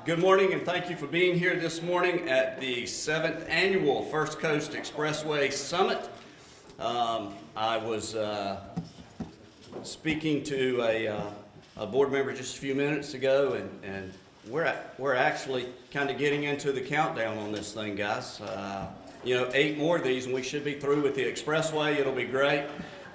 Good morning and thank you for being here this morning at the 7th Annual First Coast Expressway Summit. I was speaking to a board member just a few minutes ago, and we're actually kind of getting into the countdown on this thing, guys. 8 more of these and we should be through with the expressway. It'll be great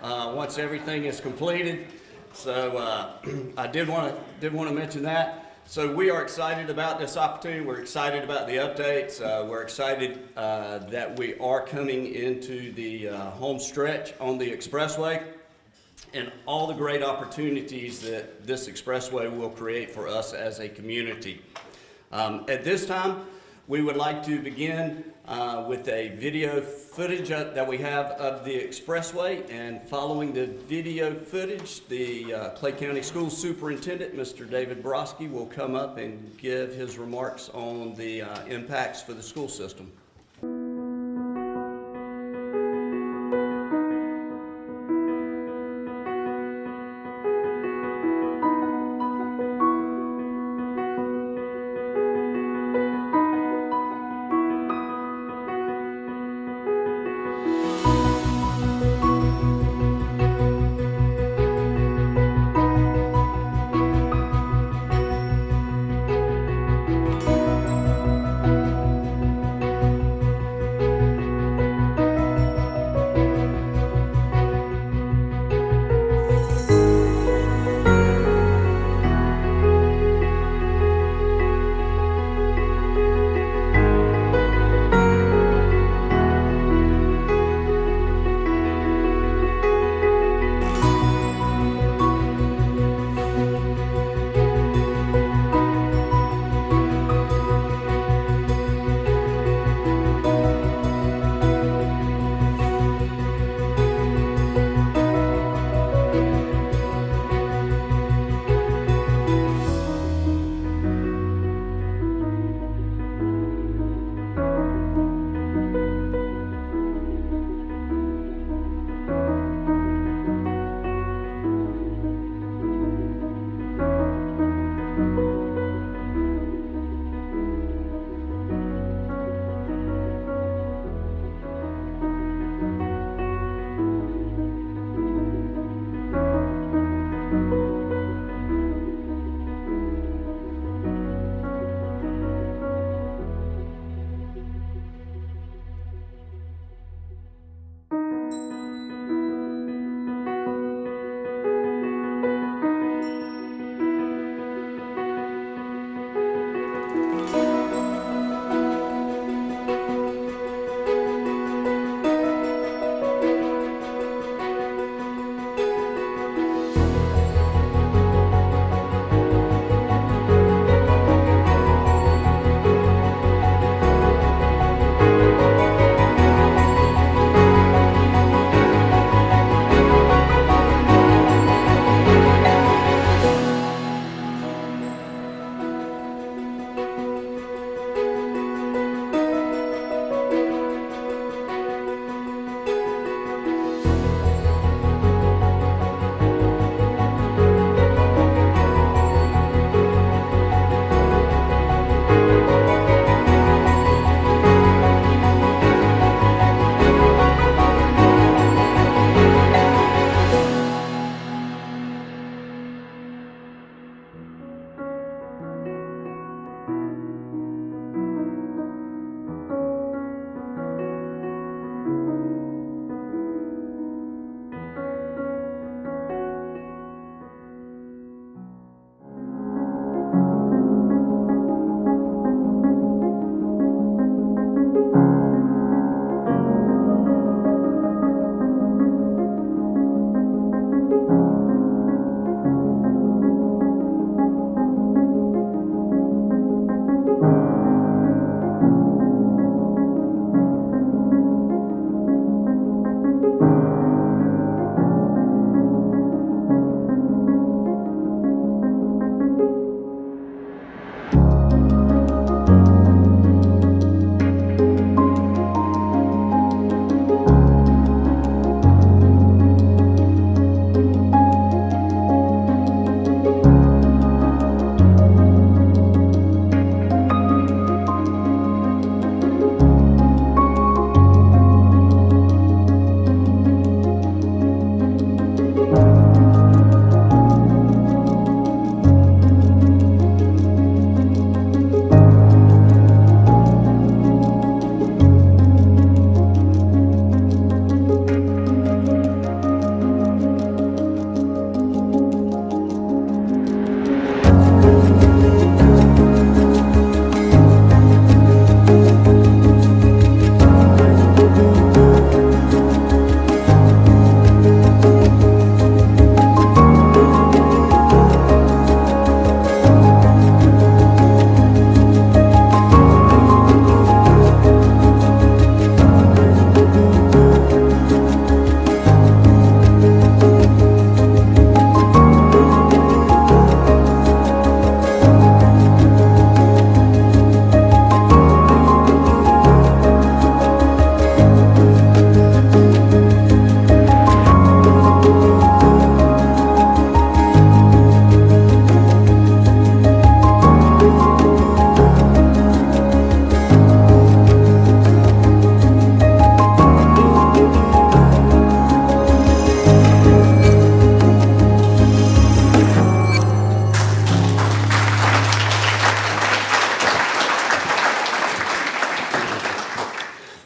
once everything is completed. So I did want to mention that. So we are excited about this opportunity. We're excited about the updates. We're excited that we are coming into the home stretch on the expressway and all the great opportunities that this expressway will create for us as a community. At this time, we would like to begin with a video footage that we have of the expressway, and following the video footage, the Clay County School Superintendent, Mr. David Broski, will come up and give his remarks on the impacts for the school system.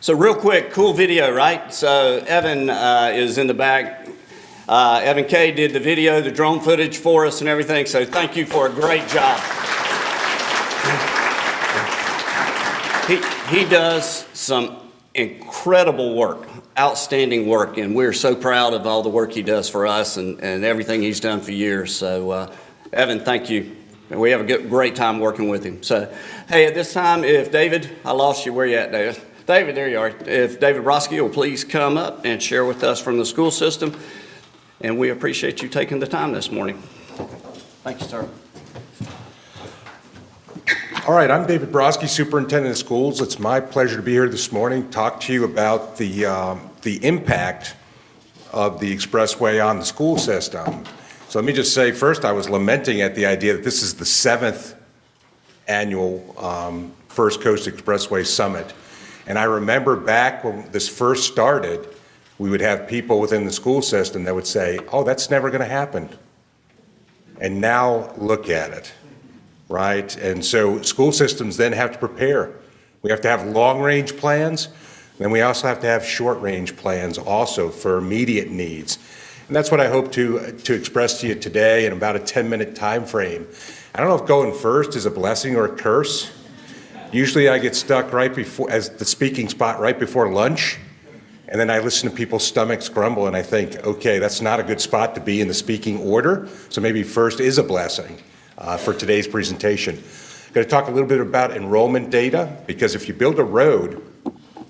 So real quick, cool video, right? So Evan is in the back. Evan K did the video, the drone footage for us and everything. So thank you for a great job. He does some incredible work, outstanding work, and we're so proud of all the work he does for us and everything he's done for years. So Evan, thank you. We have a great time working with him. So, hey, at this time, if David, I lost you. Where you at, David? David, there you are. If David Broski will please come up and share with us from the school system. And we appreciate you taking the time this morning. Thank you, sir. All right, I'm David Broski, Superintendent of Schools. It's my pleasure to be here this morning, talk to you about the impact of the Expressway on the school system. So let me just say, first, I was lamenting at the idea that this is the 7th annual First Coast Expressway Summit. And I remember back when this first started, we would have people within the school system that would say, oh, that's never going to happen. And now look at it, right? And so school systems then have to prepare. We have to have long-range plans, and we also have to have short-range plans also for immediate needs. And that's what I hope to express to you today in about a 10-minute time frame. I don't know if going first is a blessing or a curse. Usually I get stuck right before, as the speaking spot right before lunch, and then I listen to people's stomachs grumble and I think, okay, that's not a good spot to be in the speaking order, so maybe first is a blessing for today's presentation. I'm going to talk a little bit about enrollment data, because if you build a road,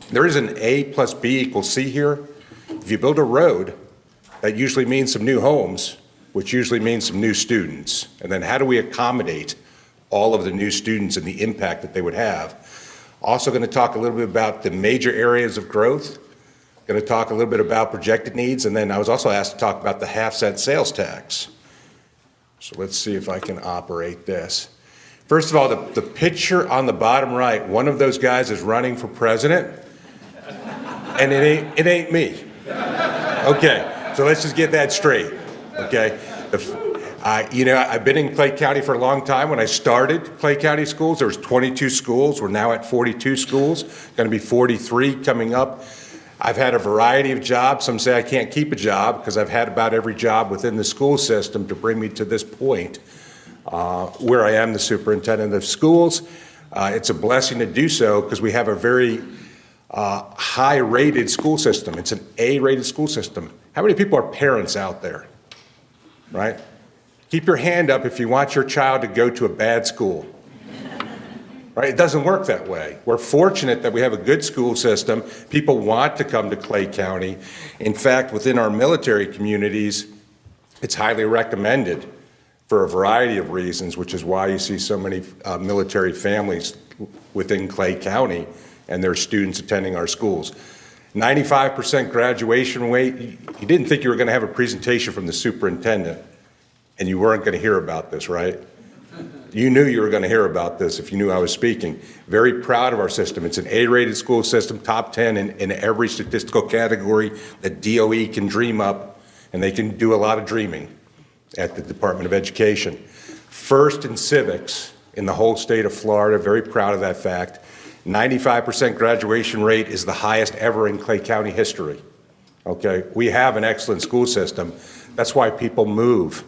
there is an A plus B equals C here. If you build a road, that usually means some new homes, which usually means some new students. And then how do we accommodate all of the new students and the impact that they would have? Also going to talk a little bit about the major areas of growth. Going to talk a little bit about projected needs, and then I was also asked to talk about the half-cent sales tax. So let's see if I can operate this. First of all, the picture on the bottom right, one of those guys is running for president, and it ain't me. Okay. So let's just get that straight, okay? I've been in Clay County for a long time. When I started Clay County Schools, there was 22 schools. We're now at 42 schools, going to be 43 coming up. I've had a variety of jobs. Some say I can't keep a job because I've had about every job within the school system to bring me to this point where I am the superintendent of schools. It's a blessing to do so because we have a very high-rated school system. It's an A-rated school system. How many people are parents out there, right? Keep your hand up if you want your child to go to a bad school, right? It doesn't work that way. We're fortunate that we have a good school system. People want to come to Clay County. In fact, within our military communities, it's highly recommended for a variety of reasons, which is why you see so many military families within Clay County and their students attending our schools. 95% graduation rate. You didn't think you were going to have a presentation from the superintendent and you weren't going to hear about this, right? You knew you were going to hear about this if you knew I was speaking. Very proud of our system. It's an A-rated school system, top 10 in every statistical category that DOE can dream up, and they can do a lot of dreaming at the Department of Education. First in civics in the whole state of Florida, very proud of that fact. 95% graduation rate is the highest ever in Clay County history. Okay, we have an excellent school system. That's why people move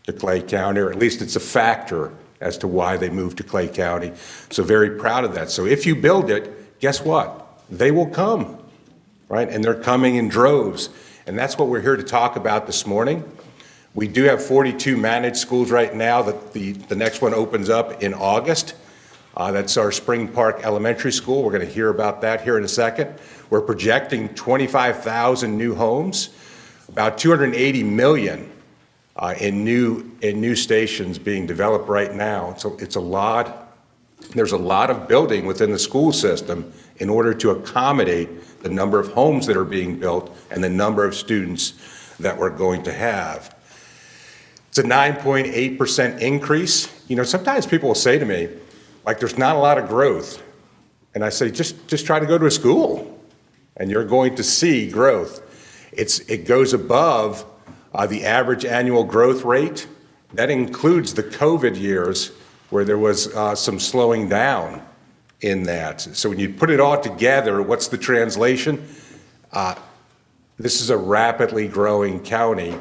to Clay County, or at least it's a factor as to why they move to Clay County. So very proud of that. So if you build it, guess what? They will come, right? And they're coming in droves. And that's what we're here to talk about this morning. We do have 42 managed schools right now. The next one opens up in August. That's our Spring Park Elementary School. We're going to hear about that here in a second. We're projecting 25,000 new homes, about 280 million in new stations being developed right now. So it's a lot. There's a lot of building within the school system in order to accommodate the number of homes that are being built and the number of students that we're going to have. It's a 9.8% increase. You know, sometimes people will say to me, like, there's not a lot of growth. And I say, just try to go to a school and you're going to see growth. It goes above the average annual growth rate. That includes the COVID years where there was some slowing down in that. So when you put it all together, what's the translation? This is a rapidly growing county.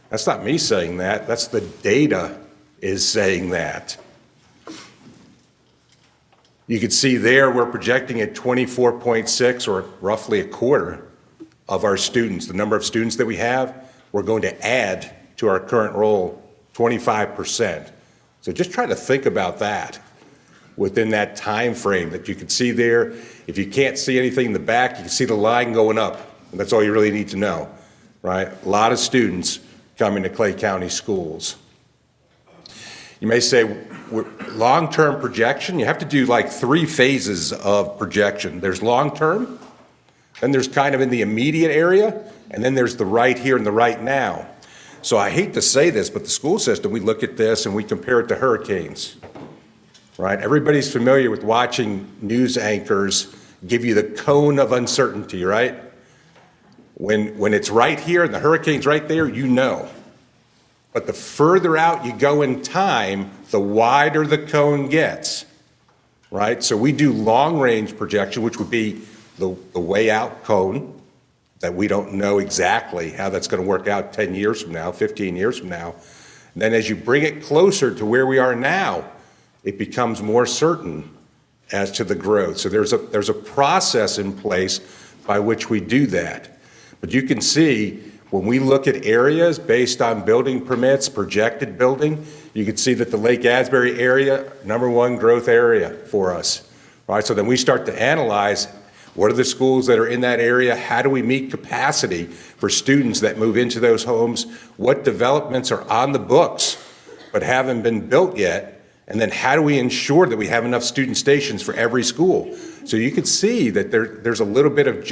That's not me saying that. That's the data is saying that. You can see there we're projecting at 24.6, or roughly a quarter of our students. The number of students that we have, we're going to add to our current roll 25%. So just try to think about that within that time frame that you can see there. If you can't see anything in the back, you can see the line going up. And that's all you really need to know, right? A lot of students coming to Clay County schools. You may say, long-term projection, you have to do like 3 phases of projection. There's long-term, then there's kind of in the immediate area, and then there's the right here and the right now. So I hate to say this, but the school system, we look at this and we compare it to hurricanes, right? Everybody's familiar with watching news anchors give you the cone of uncertainty, right? When it's right here and the hurricane's right there, you know. But the further out you go in time, the wider the cone gets, right? So we do long-range projection, which would be the way out cone, that we don't know exactly how that's going to work out 10 years from now, 15 years from now. And then as you bring it closer to where we are now, it becomes more certain as to the growth. So there's a process in place by which we do that. But you can see when we look at areas based on building permits, projected building, you can see that the Lake Asbury area, #1 growth area for us, right? So then we start to analyze what are the schools that are in that area? How do we meet capacity for students that move into those homes? What developments are on the books but haven't been built yet? And then how do we ensure that we have enough student stations for every school? So you can see that there's a little bit of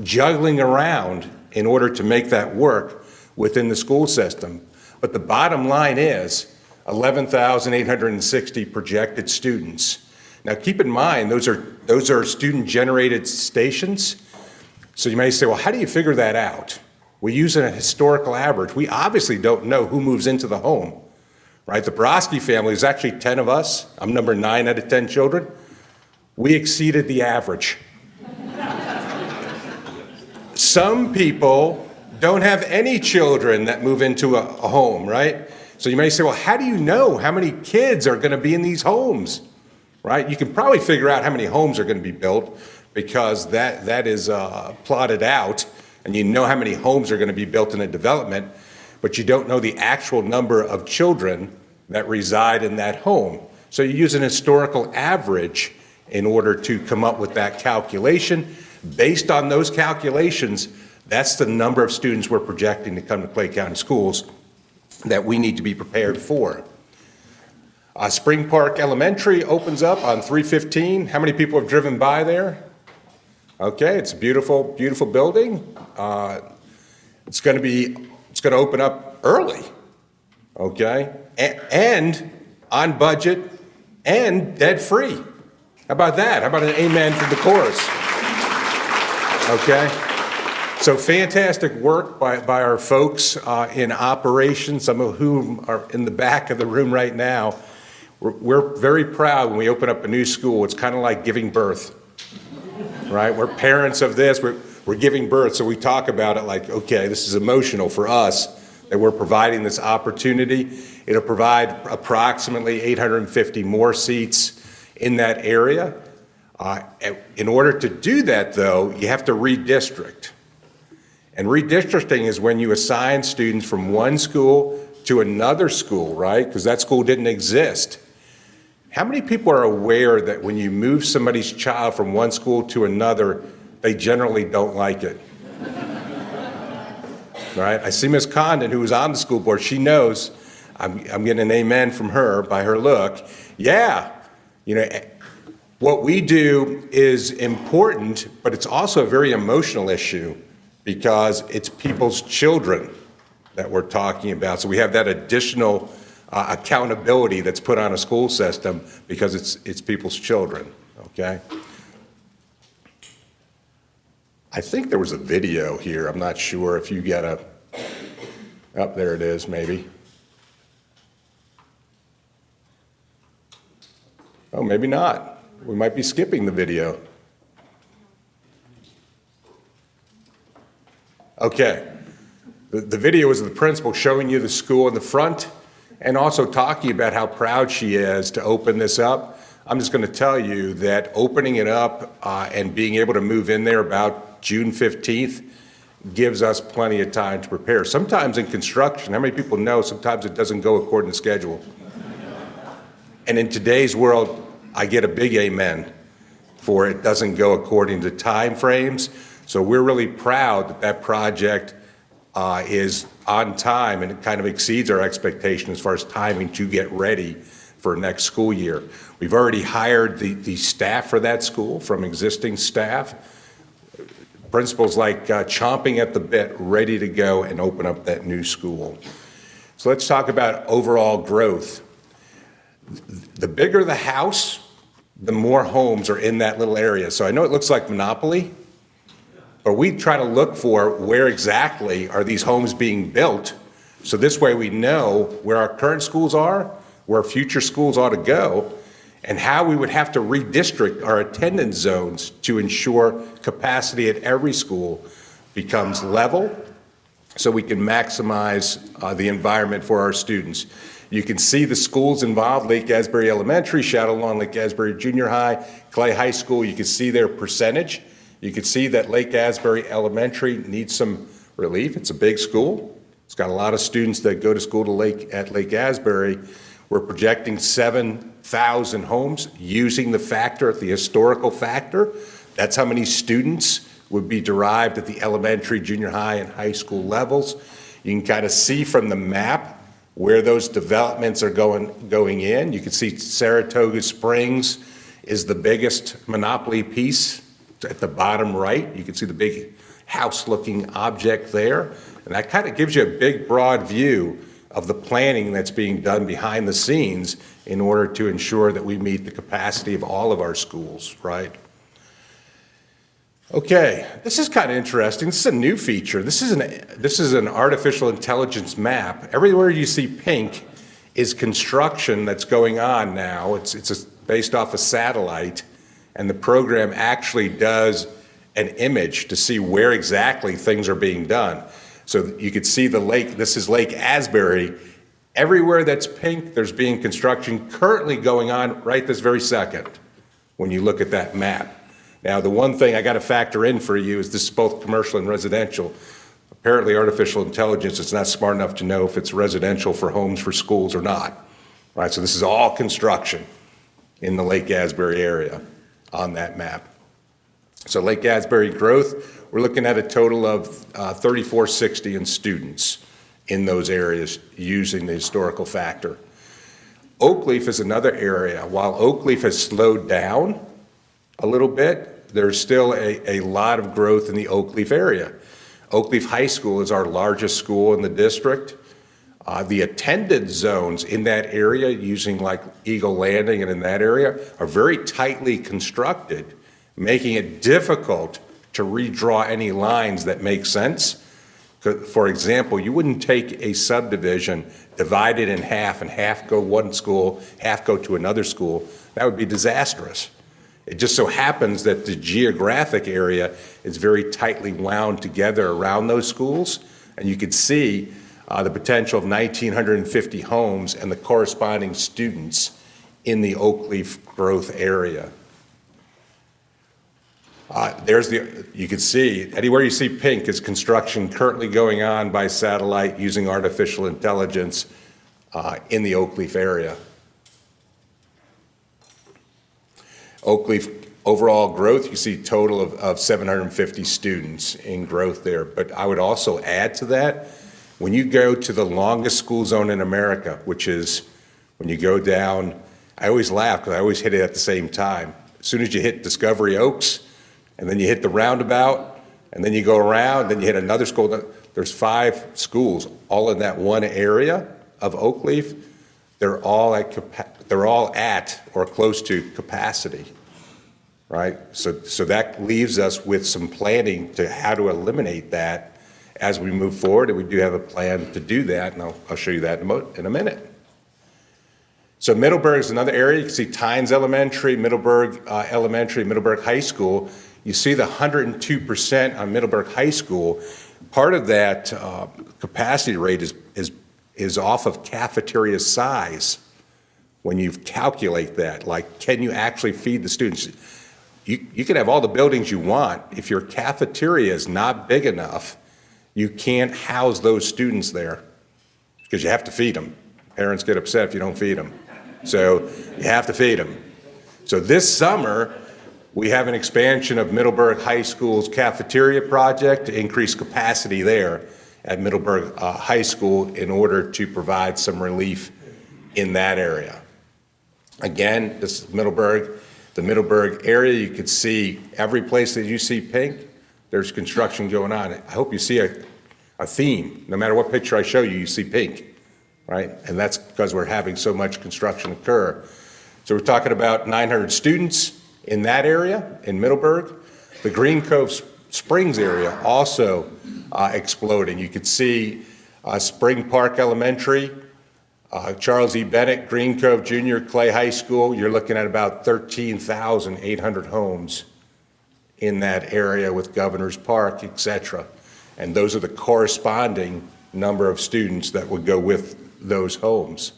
juggling around in order to make that work within the school system. But the bottom line is 11,860 projected students. Now keep in mind, those are student-generated stations. So you may say, well, how do you figure that out? We use a historical average. We obviously don't know who moves into the home, right? The Borowski family is actually 10 of us. I'm number 9 out of 10 children. We exceeded the average. Some people don't have any children that move into a home, right? So you may say, well, how do you know how many kids are going to be in these homes, right? You can probably figure out how many homes are going to be built because that is plotted out, and you know how many homes are going to be built in a development, but you don't know the actual number of children that reside in that home. So you use an historical average in order to come up with that calculation. Based on those calculations, that's the number of students we're projecting to come to Clay County schools that we need to be prepared for. Spring Park Elementary opens up on 3/15. How many people have driven by there? Okay, it's a beautiful, beautiful building. It's going to open up early, okay, and on budget and debt free. How about that? How about an amen from the chorus? Okay, so fantastic work by our folks in operations, some of whom are in the back of the room right now. We're very proud when we open up a new school. It's kind of like giving birth, right? We're parents of this. We're giving birth, so we talk about it like, okay, this is emotional for us that we're providing this opportunity. It'll provide approximately 850 more seats in that area. In order to do that, though, you have to redistrict. And redistricting is when you assign students from one school to another school, right? Because that school didn't exist. How many people are aware that when you move somebody's child from one school to another, they generally don't like it? Right? I see Ms. Condon, who was on the school board. She knows. I'm getting an amen from her by her look. Yeah, you know, what we do is important, but it's also a very emotional issue because it's people's children that we're talking about. So we have that additional accountability that's put on a school system because it's people's children, okay? I think there was a video here. I'm not sure if you got oh, there it is, maybe. Oh, maybe not. We might be skipping the video. Okay. The video is of the principal showing you the school in the front and also talking about how proud she is to open this up. I'm just going to tell you that opening it up and being able to move in there about June 15th gives us plenty of time to prepare. Sometimes in construction, how many people know sometimes it doesn't go according to schedule? And in today's world, I get a big amen for it doesn't go according to time frames. So we're really proud that that project is on time and it kind of exceeds our expectation as far as timing to get ready for next school year. We've already hired the staff for that school from existing staff. Principals like chomping at the bit, ready to go and open up that new school. So let's talk about overall growth. The bigger the house, the more homes are in that little area. So I know it looks like Monopoly, but we try to look for where exactly are these homes being built. So this way we know where our current schools are, where future schools ought to go, and how we would have to redistrict our attendance zones to ensure capacity at every school becomes level so we can maximize the environment for our students. You can see the schools involved: Lake Asbury Elementary, Shadow Lawn, Lake Asbury Junior High, Clay High School. You can see their percentage. You can see that Lake Asbury Elementary needs some relief. It's a big school. It's got a lot of students that go to school at Lake Asbury. We're projecting 7,000 homes using the factor, the historical factor. That's how many students would be derived at the elementary, junior high, and high school levels. You can kind of see from the map where those developments are going in. You can see Saratoga Springs is the biggest monopoly piece at the bottom right. You can see the big house-looking object there. And that kind of gives you a big, broad view of the planning that's being done behind the scenes in order to ensure that we meet the capacity of all of our schools, right? Okay, this is kind of interesting. This is a new feature. This is an artificial intelligence map. Everywhere you see pink is construction that's going on now. It's based off a satellite, and the program actually does an image to see where exactly things are being done. So you could see the lake. This is Lake Asbury. Everywhere that's pink, there's being construction currently going on right this very second when you look at that map. Now, the one thing I got to factor in for you is this is both commercial and residential. Apparently, artificial intelligence is not smart enough to know if it's residential for homes for schools or not. Right? So this is all construction in the Lake Asbury area on that map. So Lake Asbury growth, we're looking at a total of 3,460 in students in those areas using the historical factor. Oakleaf is another area. While Oakleaf has slowed down a little bit, there's still a lot of growth in the Oakleaf area. Oakleaf High School is our largest school in the district. The attendance zones in that area, using like Eagle Landing and in that area, are very tightly constructed, making it difficult to redraw any lines that make sense. For example, you wouldn't take a subdivision, divide it in half, and half go one school, half go to another school. That would be disastrous. It just so happens that the geographic area is very tightly wound together around those schools, and you could see the potential of 1,950 homes and the corresponding students in the Oakleaf growth area. You can see, anywhere you see pink is construction currently going on by satellite using artificial intelligence in the Oakleaf area. Oakleaf overall growth, you see total of 750 students in growth there. But I would also add to that, when you go to the longest school zone in America, which is when you go down, I always laugh because I always hit it at the same time. As soon as you hit Discovery Oaks, and then you hit the roundabout, and then you go around, then you hit another school. There's 5 schools all in that one area of Oakleaf. They're all at or close to capacity, right? So that leaves us with some planning to how to eliminate that as we move forward, and we do have a plan to do that, and I'll show you that in a minute. So Middleburg is another area. You can see Tynes Elementary, Middleburg Elementary, Middleburg High School. You see the 102% on Middleburg High School. Part of that capacity rate is off of cafeteria size. When you calculate that, like, can you actually feed the students? You can have all the buildings you want. If your cafeteria is not big enough, you can't house those students there because you have to feed them. Parents get upset if you don't feed them. So you have to feed them. So this summer, we have an expansion of Middleburg High School's cafeteria project to increase capacity there at Middleburg High School in order to provide some relief in that area. Again, this is Middleburg. The Middleburg area, you can see every place that you see pink, there's construction going on. I hope you see a theme. No matter what picture I show you, you see pink, right? And that's because we're having so much construction occur. So we're talking about 900 students in that area, in Middleburg. The Green Cove Springs area also exploding. You could see Spring Park Elementary, Charles E. Bennett, Green Cove Junior, Clay High School. You're looking at about 13,800 homes in that area with Governor's Park, et cetera. And those are the corresponding number of students that would go with those homes.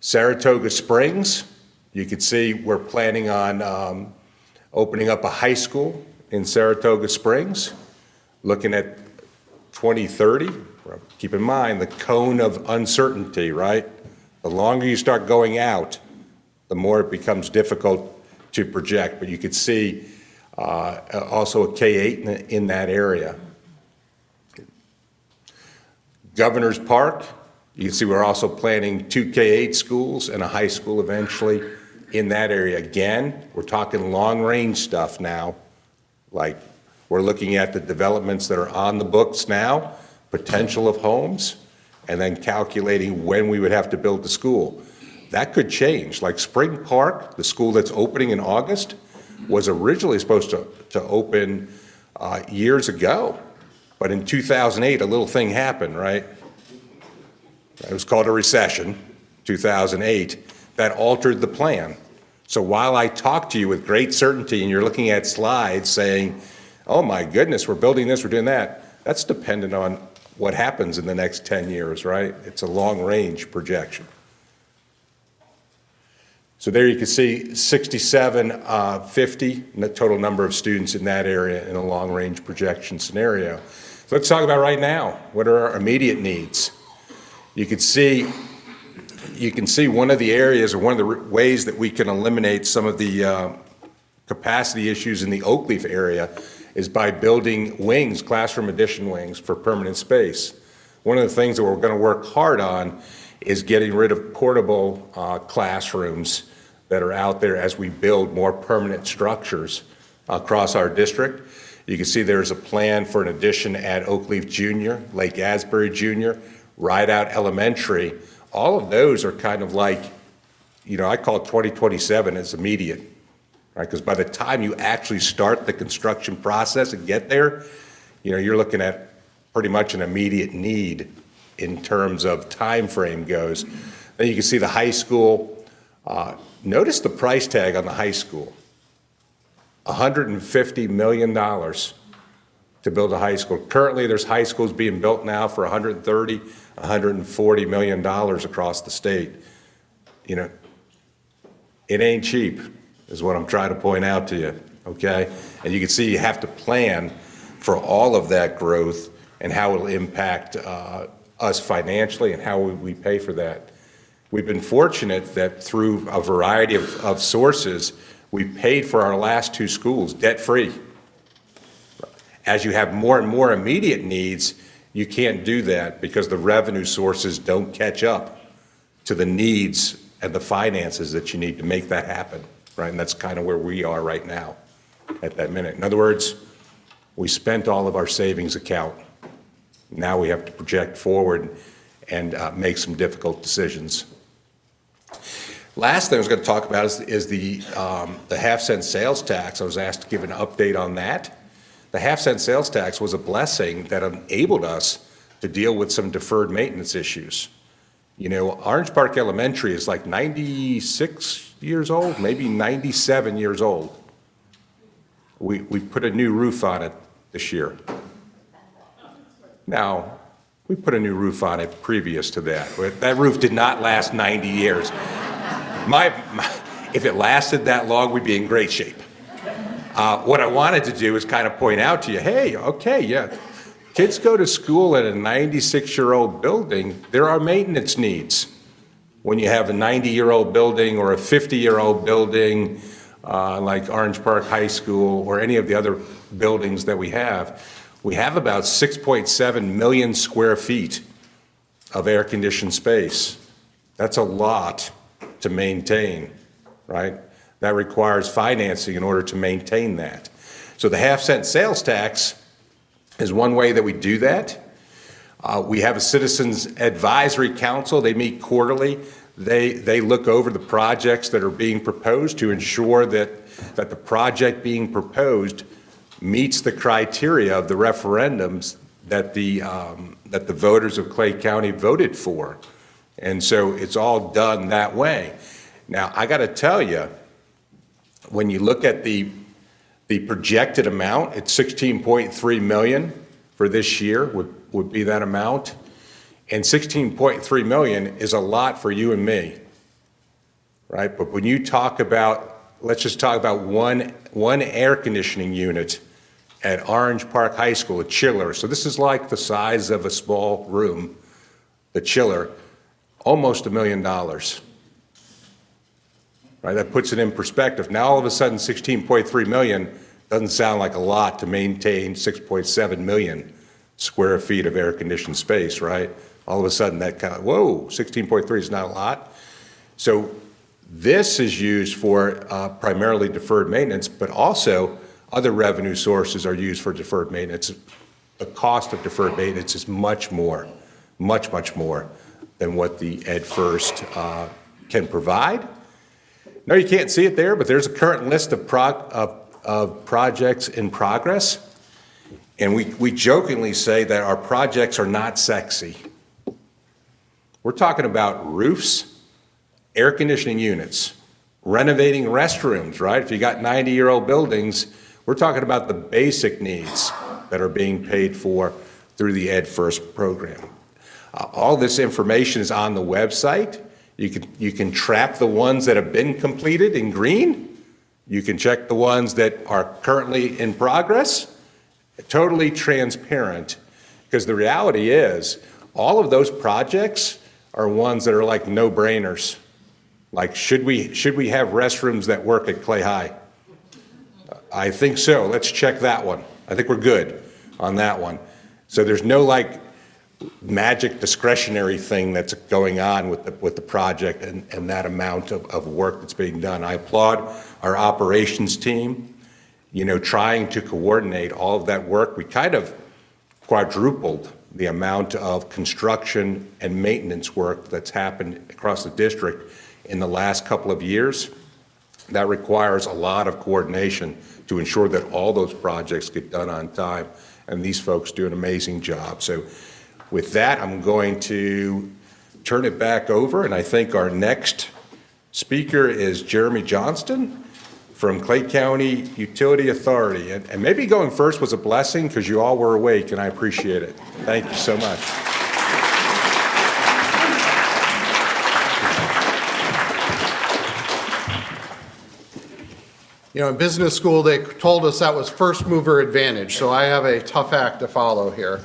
Saratoga Springs, you can see we're planning on opening up a high school in Saratoga Springs, looking at 2030. Keep in mind the cone of uncertainty, right? The longer you start going out, the more it becomes difficult to project. But you could see also a K-8 in that area. Governor's Park, you can see we're also planning 2 K-8 schools and a high school eventually in that area. Again, we're talking long-range stuff now. Like, we're looking at the developments that are on the books now, potential of homes, and then calculating when we would have to build the school. That could change. Like Spring Park, the school that's opening in August, was originally supposed to open years ago. But in 2008, a little thing happened, right? It was called a recession, 2008, that altered the plan. So while I talk to you with great certainty and you're looking at slides saying, oh my goodness, we're building this, we're doing that, that's dependent on what happens in the next 10 years, right? It's a long-range projection. So there you can see 6750, the total number of students in that area in a long-range projection scenario. So let's talk about right now. What are our immediate needs? You can see one of the areas or one of the ways that we can eliminate some of the capacity issues in the Oakleaf area is by building wings, classroom addition wings for permanent space. One of the things that we're going to work hard on is getting rid of portable classrooms that are out there as we build more permanent structures across our district. You can see there's a plan for an addition at Oakleaf Junior, Lake Asbury Junior, Rideout Elementary. All of those are kind of like, I call it 2027 as immediate, right? Because by the time you actually start the construction process and get there, you're looking at pretty much an immediate need in terms of time frame goes. Then you can see the high school. Notice the price tag on the high school. $150 million to build a high school. Currently, there's high schools being built now for $130, $140 million across the state. It ain't cheap, is what I'm trying to point out to you, okay? And you can see you have to plan for all of that growth and how it'll impact us financially and how we pay for that. We've been fortunate that through a variety of sources, we paid for our last 2 schools debt-free. As you have more and more immediate needs, you can't do that because the revenue sources don't catch up to the needs and the finances that you need to make that happen, right? And that's kind of where we are right now at that minute. In other words, we spent all of our savings account. Now we have to project forward and make some difficult decisions. Last thing I was going to talk about is the half-cent sales tax. I was asked to give an update on that. The half-cent sales tax was a blessing that enabled us to deal with some deferred maintenance issues. You know, Orange Park Elementary is like 96 years old, maybe 97 years old. We put a new roof on it this year. Now, we put a new roof on it previous to that, but that roof did not last 90 years. If it lasted that long, we'd be in great shape. What I wanted to do is kind of point out to you, hey, okay, yeah, kids go to school in a 96-year-old building, there are maintenance needs. When you have a 90-year-old building or a 50-year-old building, like Orange Park High School or any of the other buildings that we have about 6.7 million square feet of air-conditioned space. That's a lot to maintain, right? That requires financing in order to maintain that. So the half-cent sales tax is one way that we do that. We have a Citizens Advisory Council. They meet quarterly. They look over the projects that are being proposed to ensure that the project being proposed meets the criteria of the referendums that the voters of Clay County voted for. And so it's all done that way. Now, I got to tell you, when you look at the projected amount, it's 16.3 million for this year would be that amount. And 16.3 million is a lot for you and me, right? But when you talk about, let's just talk about one air conditioning unit at Orange Park High School, a chiller. So this is like the size of a small room, the chiller, almost $1 million. Right, that puts it in perspective. Now all of a sudden 16.3 million doesn't sound like a lot to maintain 6.7 million square feet of air-conditioned space, right? All of a sudden that kind of, whoa, 16.3 is not a lot. So this is used for primarily deferred maintenance, but also other revenue sources are used for deferred maintenance. The cost of deferred maintenance is much more, much more than what the Ed First can provide. No, you can't see it there, but there's a current list of projects in progress. And we jokingly say that our projects are not sexy. We're talking about roofs, air conditioning units, renovating restrooms, right? If you got 90-year-old buildings, we're talking about the basic needs that are being paid for through the Ed First program. All this information is on the website. You can track the ones that have been completed in green. You can check the ones that are currently in progress. Totally transparent, because the reality is all of those projects are ones that are like no-brainers. Like, should we have restrooms that work at Clay High? I think so. Let's check that one. I think we're good on that one. So there's no like magic discretionary thing that's going on with the project and that amount of work that's being done. I applaud our operations team, trying to coordinate all of that work. We kind of quadrupled the amount of construction and maintenance work that's happened across the district in the last couple of years. That requires a lot of coordination to ensure that all those projects get done on time, and these folks do an amazing job. So with that, I'm going to turn it back over, and I think our next speaker is Jeremy Johnston from Clay County Utility Authority. And maybe going first was a blessing because you all were awake, and I appreciate it. Thank you so much. In business school, they told us that was first mover advantage, so I have a tough act to follow here.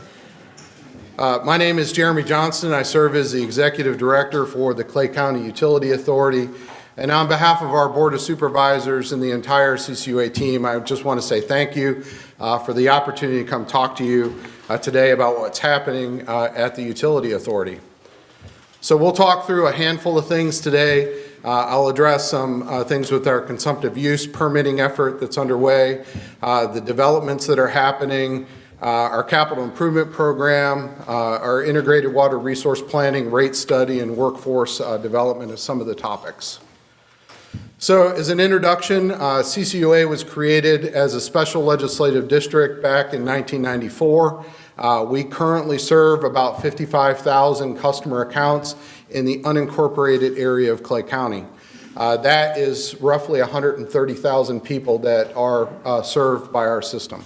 My name is Jeremy Johnston. I serve as the Executive Director for the Clay County Utility Authority. And on behalf of our Board of Supervisors and the entire CCUA team, I just want to say thank you for the opportunity to come talk to you today about what's happening at the Utility Authority. So we'll talk through a handful of things today. I'll address some things with our consumptive use permitting effort that's underway, the developments that are happening, our capital improvement program, our integrated water resource planning, rate study, and workforce development as some of the topics. So as an introduction, CCUA was created as a special legislative district back in 1994. We currently serve about 55,000 customer accounts in the unincorporated area of Clay County. That is roughly 130,000 people that are served by our system.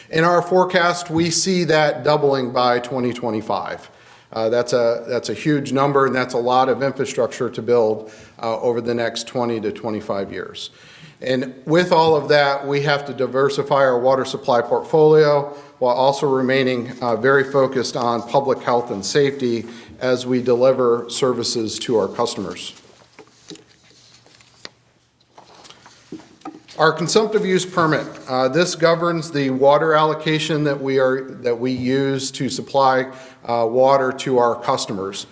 In our forecast, we see that doubling by 2025. That's a huge number, and that's a lot of infrastructure to build over the next 20 to 25 years. And with all of that, we have to diversify our water supply portfolio while also remaining very focused on public health and safety as we deliver services to our customers. Our consumptive use permit, this governs the water allocation that we use to supply water to our customers.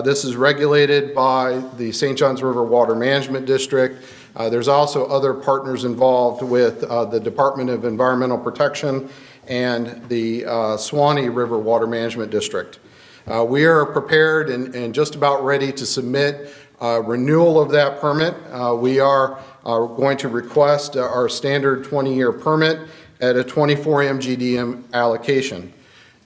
This is regulated by the St. Johns River Water Management District. There's also other partners involved with the Department of Environmental Protection and the Suwannee River Water Management District. We are prepared and just about ready to submit renewal of that permit. We are going to request our standard 20-year permit at a 24 MGD allocation.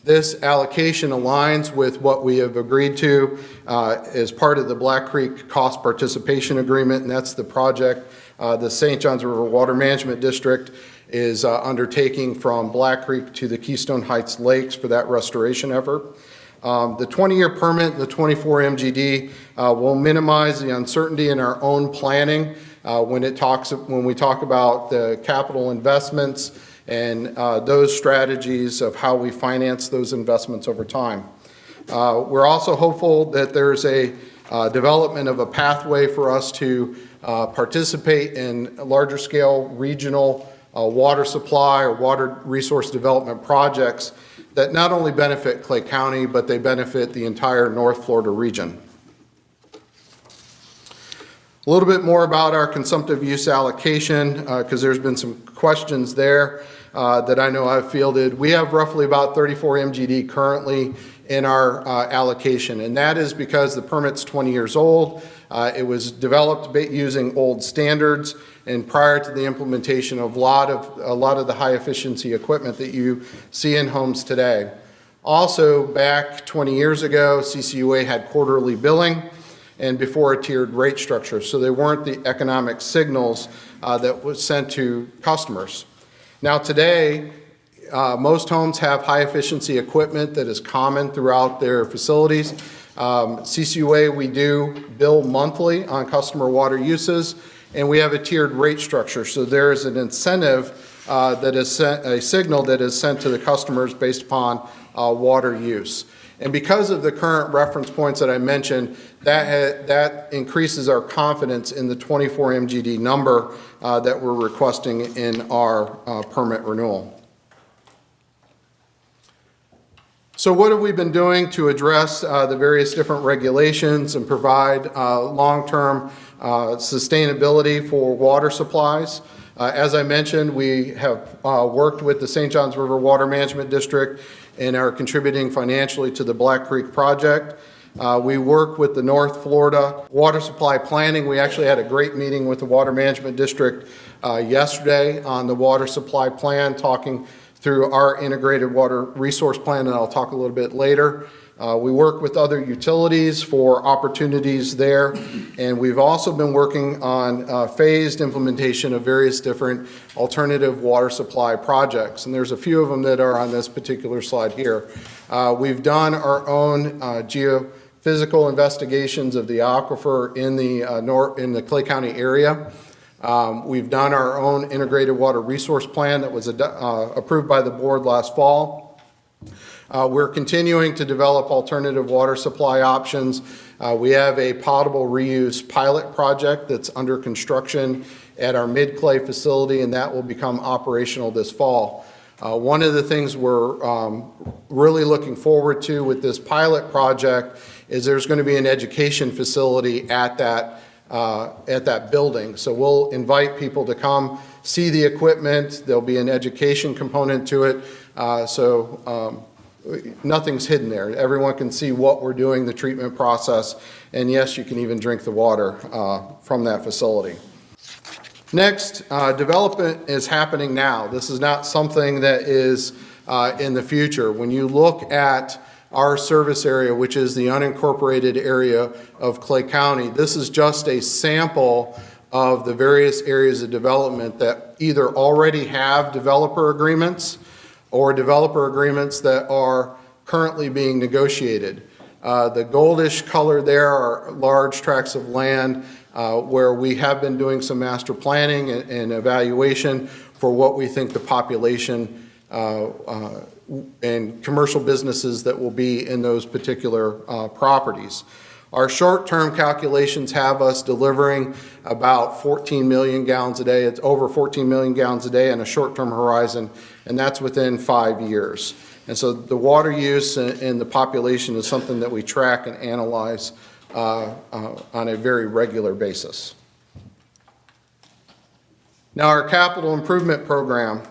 This allocation aligns with what we have agreed to as part of the Black Creek Cost Participation Agreement, and that's the project the St. Johns River Water Management District is undertaking from Black Creek to the Keystone Heights Lakes for that restoration effort. The 20-year permit and the 24 MGD will minimize the uncertainty in our own planning when we talk about the capital investments and those strategies of how we finance those investments over time. We're also hopeful that there's a development of a pathway for us to participate in larger scale regional water supply or water resource development projects that not only benefit Clay County, but they benefit the entire North Florida region. A little bit more about our consumptive use allocation, because there's been some questions there that I know I've fielded. We have roughly about 34 MGD currently in our allocation, and that is because the permit's 20 years old. It was developed using old standards and prior to the implementation of a lot of the high efficiency equipment that you see in homes today. Also, back 20 years ago, CCUA had quarterly billing and before a tiered rate structure, so they weren't the economic signals that was sent to customers. Now today, most homes have high efficiency equipment that is common throughout their facilities. CCUA, we do bill monthly on customer water uses, and we have a tiered rate structure, so there is an incentive that is sent, a signal that is sent to the customers based upon water use. And because of the current reference points that I mentioned, that increases our confidence in the 24 MGD number that we're requesting in our permit renewal. So what have we been doing to address the various different regulations and provide long-term sustainability for water supplies? As I mentioned, we have worked with the St. Johns River Water Management District and are contributing financially to the Black Creek project. We work with the North Florida Water Supply Planning. We actually had a great meeting with the Water Management District yesterday on the water supply plan, talking through our integrated water resource plan, and I'll talk a little bit later. We work with other utilities for opportunities there, and we've also been working on phased implementation of various different alternative water supply projects, and there's a few of them that are on this particular slide here. We've done our own geophysical investigations of the aquifer in the Clay County area. We've done our own integrated water resource plan that was approved by the board last fall. We're continuing to develop alternative water supply options. We have a potable reuse pilot project that's under construction at our Mid-Clay facility, and that will become operational this fall. One of the things we're really looking forward to with this pilot project is there's going to be an education facility at that building. So we'll invite people to come see the equipment. There'll be an education component to it. Nothing's hidden there. Everyone can see what we're doing, the treatment process, and yes, you can even drink the water from that facility. Next, development is happening now. This is not something that is in the future. When you look at our service area, which is the unincorporated area of Clay County, this is just a sample of the various areas of development that either already have developer agreements or developer agreements that are currently being negotiated. The goldish color there are large tracts of land where we have been doing some master planning and evaluation for what we think the population and commercial businesses that will be in those particular properties. Our short-term calculations have us delivering about 14 million gallons a day. It's over 14 million gallons a day on a short-term horizon, and that's within 5 years. And so the water use and the population is something that we track and analyze on a very regular basis. Now, our capital improvement program,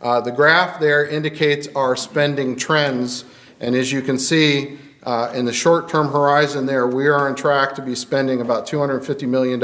the graph there indicates our spending trends, and as you can see, in the short-term horizon there, we are on track to be spending about $250 million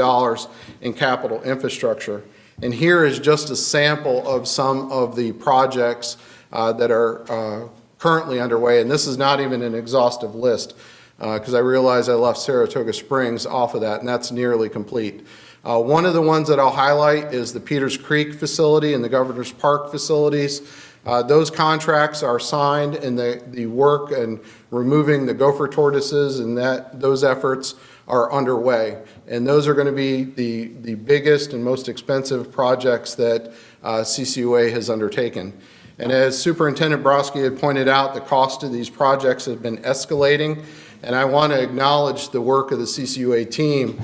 in capital infrastructure. And here is just a sample of some of the projects that are currently underway, and this is not even an exhaustive list, because I realize I left Saratoga Springs off of that, and that's nearly complete. One of the ones that I'll highlight is the Peters Creek facility and the Governor's Park facilities. Those contracts are signed, and the work and removing the gopher tortoises and those efforts are underway. And those are going to be the biggest and most expensive projects that CCUA has undertaken. And as Superintendent Brodsky had pointed out, the cost of these projects have been escalating. And I want to acknowledge the work of the CCUA team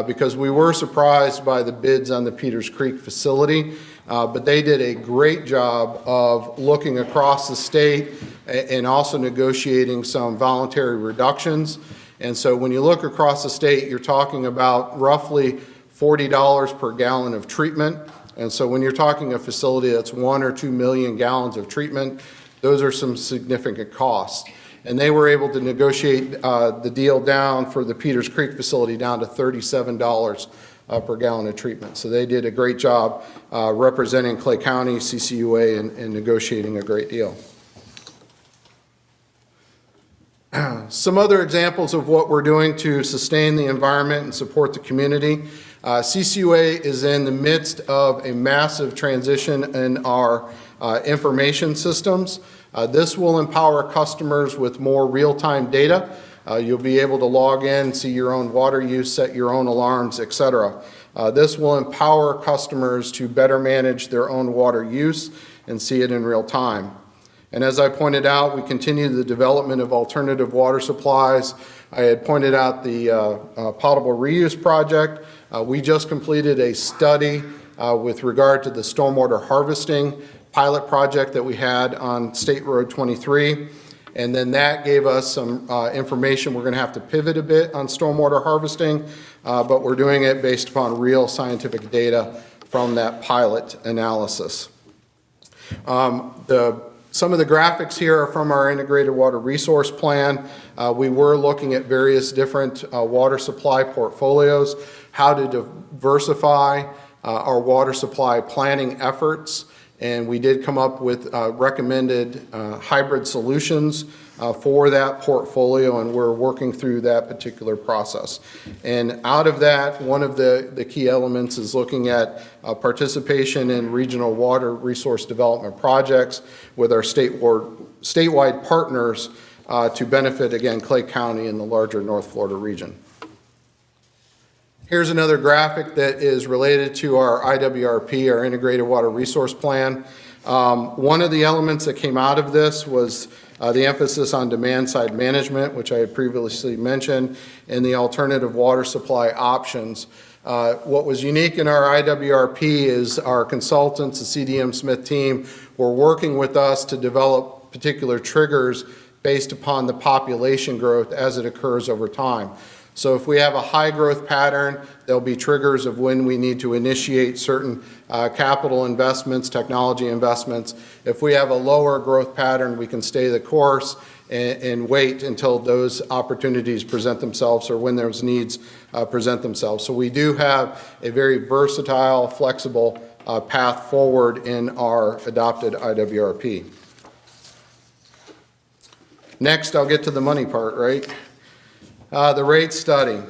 because we were surprised by the bids on the Peters Creek facility. But they did a great job of looking across the state and also negotiating some voluntary reductions. And so when you look across the state, you're talking about roughly $40 per gallon of treatment. And so when you're talking a facility that's 1 or 2 million gallons of treatment, those are some significant costs. And they were able to negotiate the deal down for the Peters Creek facility down to $37 per gallon of treatment. So they did a great job representing Clay County, CCUA, and negotiating a great deal. Some other examples of what we're doing to sustain the environment and support the community. CCUA is in the midst of a massive transition in our information systems. This will empower customers with more real-time data. You'll be able to log in, see your own water use, set your own alarms, etc. This will empower customers to better manage their own water use and see it in real time. And as I pointed out, we continue the development of alternative water supplies. I had pointed out the potable reuse project. We just completed a study with regard to the stormwater harvesting pilot project that we had on State Road 23. And then that gave us some information. We're going to have to pivot a bit on stormwater harvesting, but we're doing it based upon real scientific data from that pilot analysis. Some of the graphics here are from our integrated water resource plan. We were looking at various different water supply portfolios, how to diversify our water supply planning efforts, and we did come up with recommended hybrid solutions for that portfolio, and we're working through that particular process. And out of that, one of the key elements is looking at participation in regional water resource development projects with our statewide partners to benefit, again, Clay County and the larger North Florida region. Here's another graphic that is related to our IWRP, our Integrated Water Resource Plan. One of the elements that came out of this was the emphasis on demand-side management, which I had previously mentioned, and the alternative water supply options. What was unique in our IWRP is our consultants, the CDM Smith team, were working with us to develop particular triggers based upon the population growth as it occurs over time. So if we have a high growth pattern, there'll be triggers of when we need to initiate certain capital investments, technology investments. If we have a lower growth pattern, we can stay the course and wait until those opportunities present themselves or when those needs present themselves. So we do have a very versatile, flexible path forward in our adopted IWRP. Next, I'll get to the money part, right? The rate study.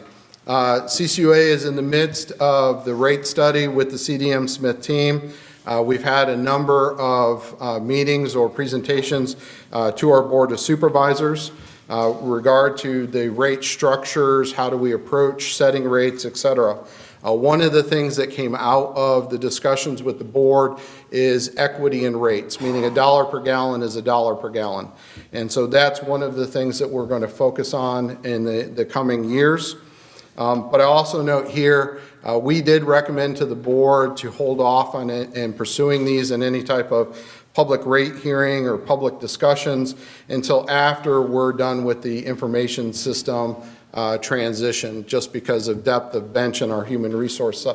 CCUA is in the midst of the rate study with the CDM Smith team. We've had a number of meetings or presentations to our Board of Supervisors regard to the rate structures, how do we approach setting rates, et cetera. One of the things that came out of the discussions with the board is equity in rates, meaning $1 per gallon is $1 per gallon. And so that's one of the things that we're going to focus on in the coming years. But I also note here, we did recommend to the board to hold off on it and pursuing these in any type of public rate hearing or public discussions until after we're done with the information system transition, just because of depth of bench and our human resource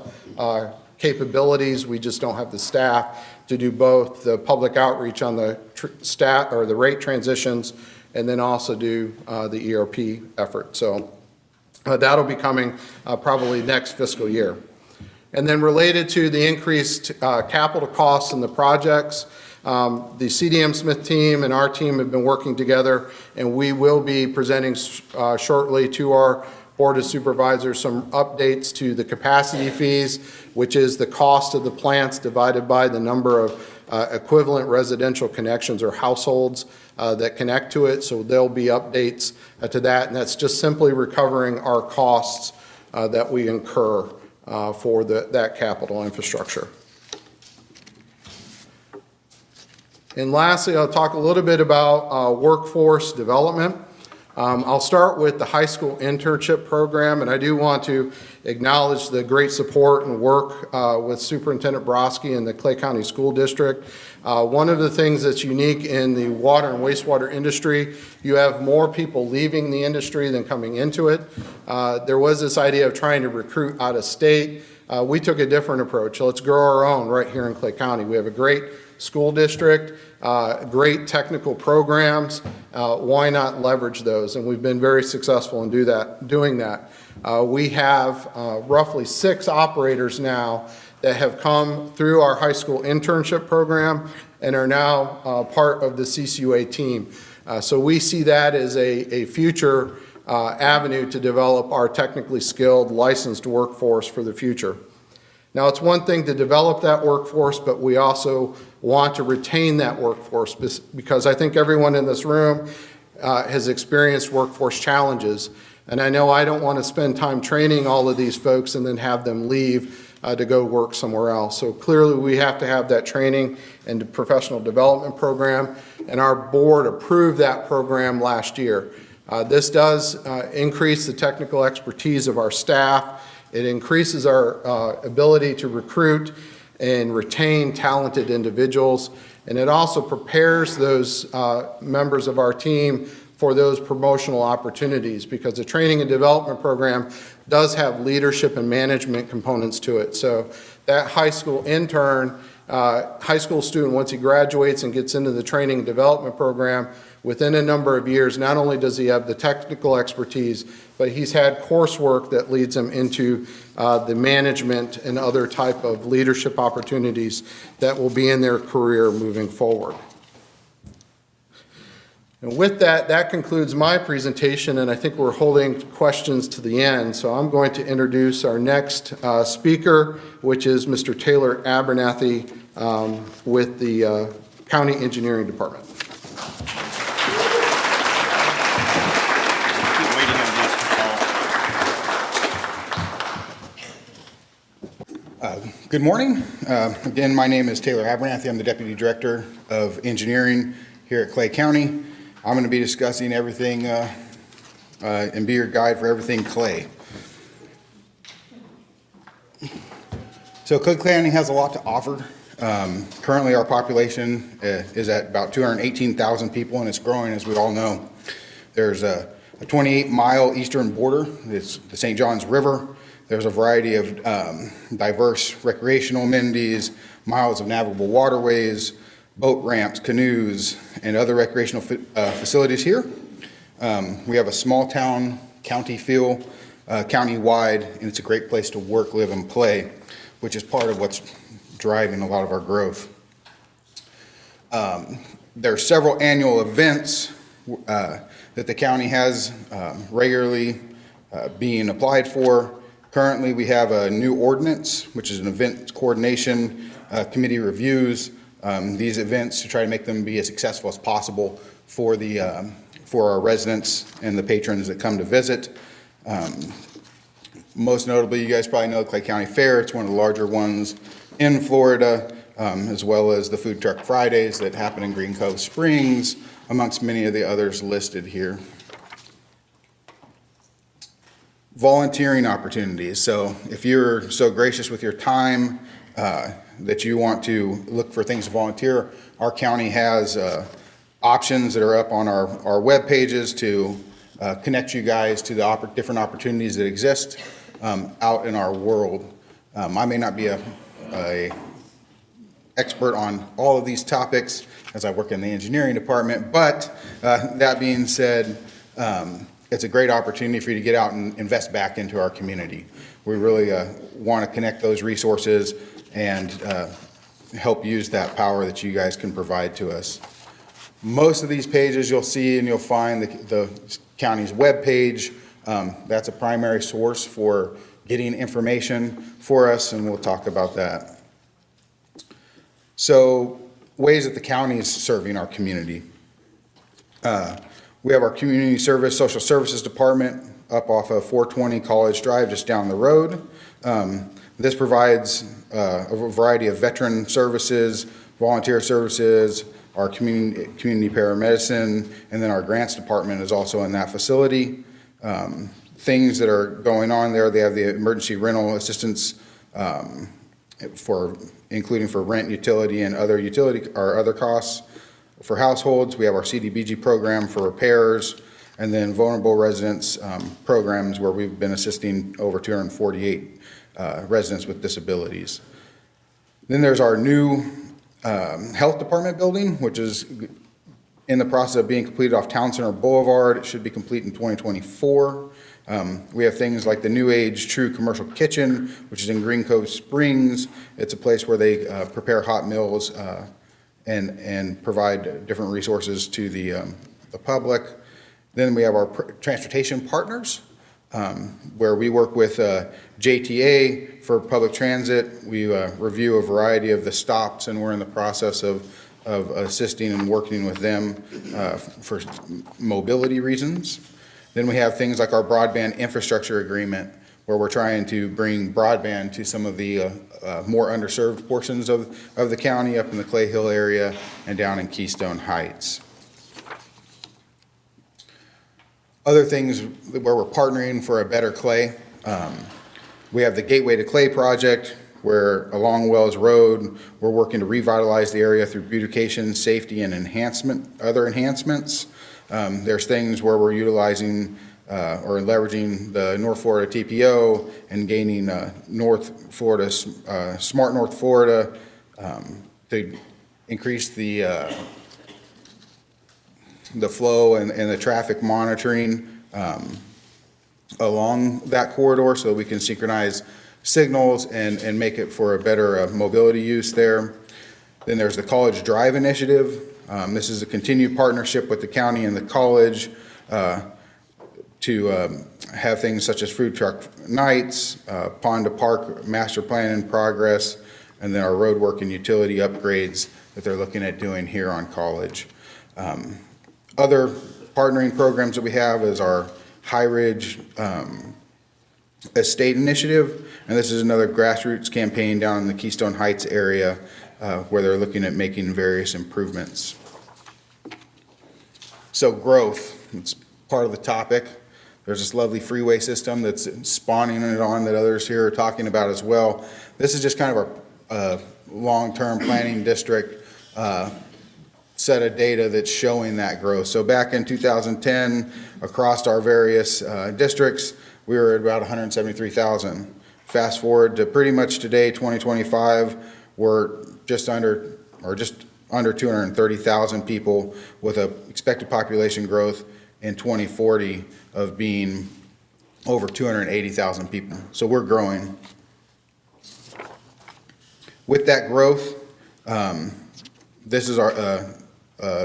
capabilities. We just don't have the staff to do both the public outreach on the the rate transitions and then also do the ERP effort. So that'll be coming probably next fiscal year. And then related to the increased capital costs in the projects, the CDM Smith team and our team have been working together, and we will be presenting shortly to our Board of Supervisors some updates to the capacity fees, which is the cost of the plants divided by the number of equivalent residential connections or households that connect to it. So there'll be updates to that, and that's just simply recovering our costs that we incur for that capital infrastructure. And lastly, I'll talk a little bit about workforce development. I'll start with the high school internship program, and I do want to acknowledge the great support and work with Superintendent Broski and the Clay County School District. One of the things that's unique in the water and wastewater industry, you have more people leaving the industry than coming into it. There was this idea of trying to recruit out of state. We took a different approach. Let's grow our own right here in Clay County. We have a great school district, great technical programs. Why not leverage those? And we've been very successful in doing that. We have roughly 6 operators now that have come through our high school internship program and are now part of the CCUA team. So we see that as a future avenue to develop our technically skilled, licensed workforce for the future. Now, it's one thing to develop that workforce, but we also want to retain that workforce because I think everyone in this room has experienced workforce challenges. And I know I don't want to spend time training all of these folks and then have them leave to go work somewhere else. So clearly we have to have that training and professional development program, and our board approved that program last year. This does increase the technical expertise of our staff. It increases our ability to recruit and retain talented individuals, and it also prepares those members of our team for those promotional opportunities, because the training and development program does have leadership and management components to it. So that high school intern, high school student, once he graduates and gets into the training and development program, within a number of years, not only does he have the technical expertise, but he's had coursework that leads him into the management and other type of leadership opportunities that will be in their career moving forward. And with that, that concludes my presentation, and I think we're holding questions to the end. So I'm going to introduce our next speaker, which is Mr. Taylor Abernathy with the County Engineering Department. Good morning. Again, my name is Taylor Abernathy. I'm the Deputy Director of Engineering here at Clay County. I'm going to be discussing everything and be your guide for everything Clay. So Clay County has a lot to offer. Currently our population is at about 218,000 people, and it's growing, as we all know. There's a 28-mile eastern border. It's the St. Johns River. There's a variety of diverse recreational amenities, miles of navigable waterways, boat ramps, canoes, and other recreational facilities here. We have a small town, county feel, county-wide, and it's a great place to work, live, and play, which is part of what's driving a lot of our growth. There are several annual events that the county has regularly being applied for. Currently, we have a new ordinance, which is an event coordination committee reviews these events to try to make them be as successful as possible for our residents and the patrons that come to visit. Most notably, you guys probably know the Clay County Fair. It's one of the larger ones in Florida, as well as the Food Truck Fridays that happen in Green Cove Springs, amongst many of the others listed here. Volunteering opportunities. So if you're so gracious with your time that you want to look for things to volunteer, our county has options that are up on our web pages to connect you guys to the different opportunities that exist out in our world. I may not be a expert on all of these topics as I work in the engineering department, but that being said, it's a great opportunity for you to get out and invest back into our community. We really want to connect those resources and help use that power that you guys can provide to us. Most of these pages you'll see and you'll find the county's webpage. That's a primary source for getting information for us, and we'll talk about that. So, ways that the county is serving our community. We have our community service, social services department up off of 420 College Drive, just down the road. This provides a variety of veteran services, volunteer services, our community paramedicine, and then our grants department is also in that facility. Things that are going on there, they have the emergency rental assistance including for rent, utility, and other costs. For households, we have our CDBG program for repairs, and then vulnerable residents programs where we've been assisting over 248 residents with disabilities. Then there's our new health department building, which is in the process of being completed off Town Center Boulevard. It should be complete in 2024. We have things like the New Age True Commercial Kitchen, which is in Green Cove Springs. It's a place where they prepare hot meals and provide different resources to the public. Then we have our transportation partners, where we work with JTA for public transit. We review a variety of the stops, and we're in the process of assisting and working with them for mobility reasons. Then we have things like our broadband infrastructure agreement, where we're trying to bring broadband to some of the more underserved portions of the county up in the Clay Hill area and down in Keystone Heights. Other things where we're partnering for a better Clay. We have the Gateway to Clay project, where along Wells Road, we're working to revitalize the area through beautification, safety, and other enhancements. There's things where we're utilizing or leveraging the North Florida TPO and gaining smart North Florida to increase the flow and the traffic monitoring along that corridor, so we can synchronize signals and make it for a better mobility use there. Then there's the College Drive Initiative. This is a continued partnership with the county and the college to have things such as food truck nights, pond to park master plan in progress, and then our road work and utility upgrades that they're looking at doing here on College. Other partnering programs that we have is our High Ridge Estate Initiative, and this is another grassroots campaign down in the Keystone Heights area where they're looking at making various improvements. So growth, it's part of the topic. There's this lovely freeway system that's spawning it on that others here are talking about as well. This is just kind of our long-term planning district set of data that's showing that growth. So back in 2010, across our various districts, we were at about 173,000. Fast forward to pretty much today, 2025, we're just under 230,000 people with an expected population growth in 2040 of being over 280,000 people. So we're growing. With that growth, this is our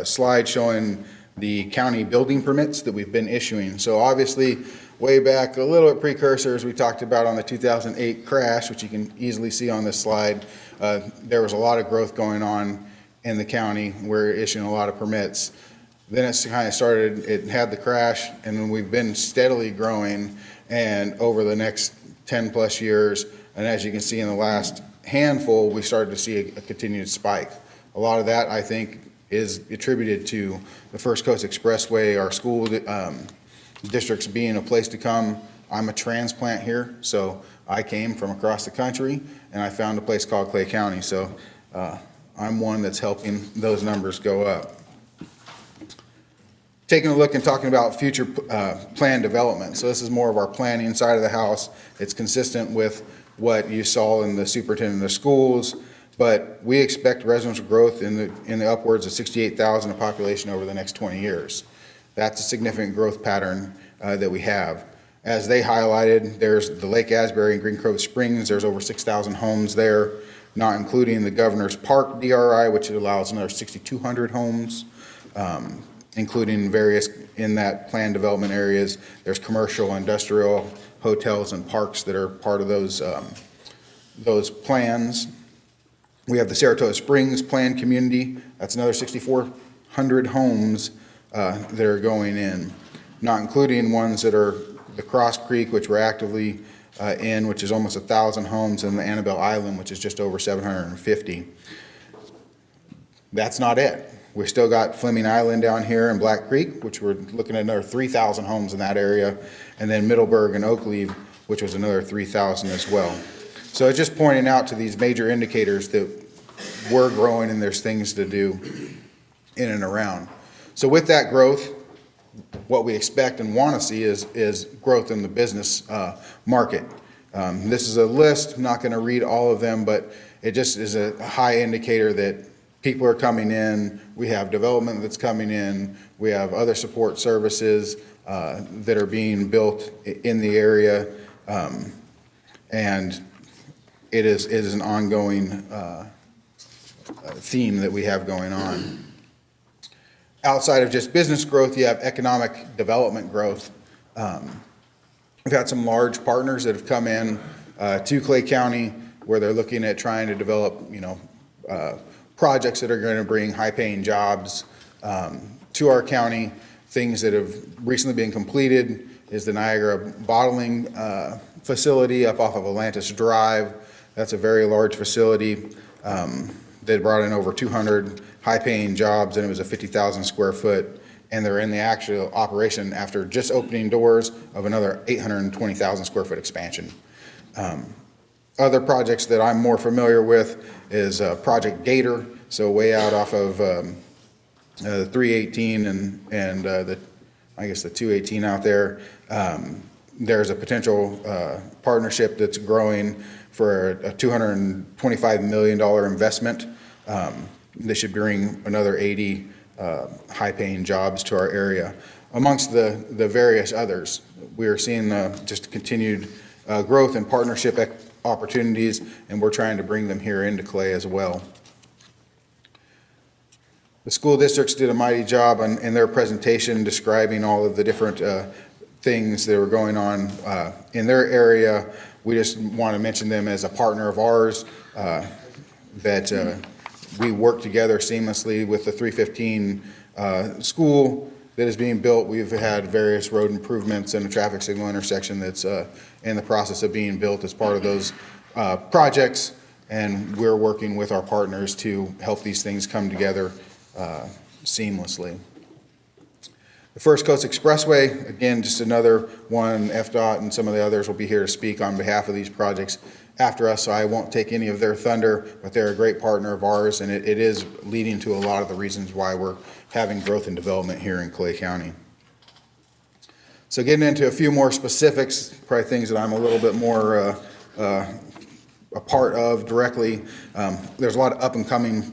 slide showing the county building permits that we've been issuing. So obviously, way back, a little bit precursors, we talked about on the 2008 crash, which you can easily see on this slide. There was a lot of growth going on in the county. We're issuing a lot of permits. Then it's kind of started, it had the crash, and then we've been steadily growing, and over the next 10 plus years, and as you can see in the last handful, we started to see a continued spike. A lot of that, I think, is attributed to the First Coast Expressway, our school districts being a place to come. I'm a transplant here, so I came from across the country, and I found a place called Clay County. So I'm one that's helping those numbers go up. Taking a look and talking about future plan development. So this is more of our planning side of the house. It's consistent with what you saw in the superintendent of schools, but we expect residential growth in the upwards of 68,000 of population over the next 20 years. That's a significant growth pattern that we have. As they highlighted, there's the Lake Asbury and Green Cove Springs. There's over 6,000 homes there, not including the Governor's Park DRI, which allows another 6,200 homes. Including various in that planned development areas. There's commercial, industrial, hotels, and parks that are part of those plans. We have the Saratoga Springs planned community. That's another 6,400 homes that are going in, not including ones that are the Cross Creek, which we're actively in, which is almost 1,000 homes, and the Annabelle Island, which is just over 750. That's not it. We still got Fleming Island down here in Black Creek, which we're looking at another 3,000 homes in that area, and then Middleburg and Oakleaf, which was another 3,000 as well. So it's just pointing out to these major indicators that we're growing and there's things to do in and around. So with that growth, what we expect and want to see is growth in the business market. This is a list. I'm not going to read all of them, but it just is a high indicator that people are coming in, we have development that's coming in, we have other support services that are being built in the area, and it is an ongoing theme that we have going on. Outside of just business growth, you have economic development growth. We've had some large partners that have come in to Clay County where they're looking at trying to develop, projects that are going to bring high-paying jobs to our county. Things that have recently been completed is the Niagara bottling facility up off of Atlantis Drive. That's a very large facility. They brought in over 200 high-paying jobs, and it was a 50,000 square foot, and they're in the actual operation after just opening doors of another 820,000 square foot expansion. Other projects that I'm more familiar with is Project Gator, so way out off of the 318 and the 218 out there. There's a potential partnership that's growing for a $225 million investment. This should bring another 80 high-paying jobs to our area. Amongst the various others, we are seeing just continued growth and partnership opportunities, and we're trying to bring them here into Clay as well. The school districts did a mighty job in their presentation describing all of the different things that were going on in their area. We just want to mention them as a partner of ours, that we work together seamlessly with the 315 school that is being built. We've had various road improvements and a traffic signal intersection that's in the process of being built as part of those projects, and we're working with our partners to help these things come together seamlessly. The First Coast Expressway, again, just another one. FDOT and some of the others will be here to speak on behalf of these projects after us, so I won't take any of their thunder, but they're a great partner of ours, and it is leading to a lot of the reasons why we're having growth and development here in Clay County. So getting into a few more specifics, probably things that I'm a little bit more a part of directly. There's a lot of up and coming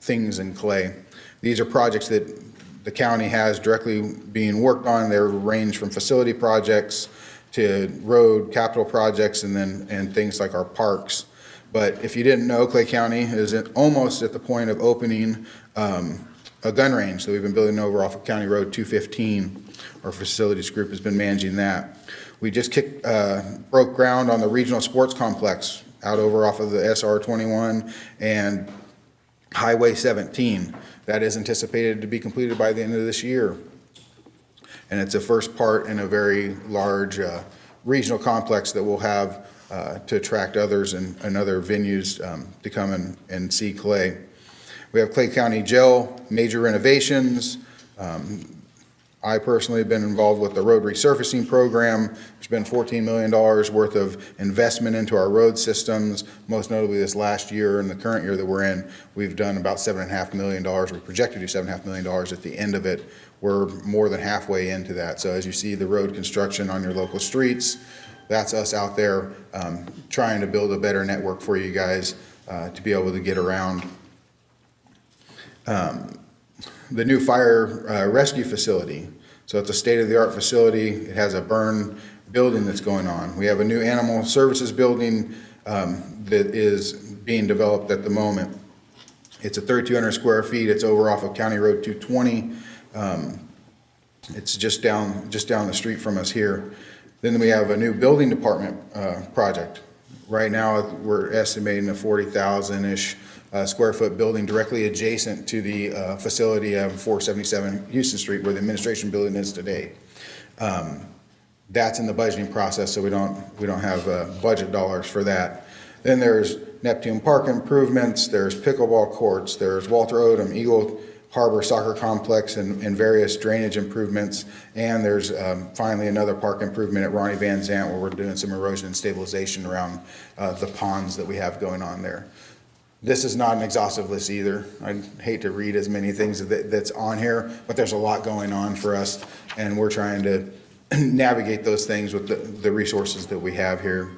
things in Clay. These are projects that the county has directly being worked on. They range from facility projects to road capital projects and things like our parks. But if you didn't know, Clay County is almost at the point of opening a gun range that we've been building over off of County Road 215. Our facilities group has been managing that. We just broke ground on the regional sports complex out over off of the SR 21 and Highway 17. That is anticipated to be completed by the end of this year. And it's a first part in a very large regional complex that we'll have to attract others and other venues to come and see Clay. We have Clay County Jail, major renovations. I personally have been involved with the road resurfacing program. There's been $14 million worth of investment into our road systems. Most notably this last year and the current year that we're in, we've done about $7.5 million. We projected to do $7.5 million at the end of it. We're more than halfway into that. So as you see the road construction on your local streets, that's us out there trying to build a better network for you guys to be able to get around. The new fire rescue facility. So it's a state-of-the-art facility. It has a burn building that's going on. We have a new animal services building that is being developed at the moment. It's a 3,200 square feet. It's over off of County Road 220. It's just down the street from us here. Then we have a new building department project. Right now, we're estimating a 40,000-ish square foot building directly adjacent to the facility of 477 Houston Street where the administration building is today. That's in the budgeting process, so we don't have budget dollars for that. Then there's Neptune Park improvements, there's pickleball courts, there's Walter Odom Eagle Harbor Soccer Complex and various drainage improvements, and there's finally another park improvement at Ronnie Van Zant where we're doing some erosion and stabilization around the ponds that we have going on there. This is not an exhaustive list either. I'd hate to read as many things that's on here, but there's a lot going on for us, and we're trying to navigate those things with the resources that we have here.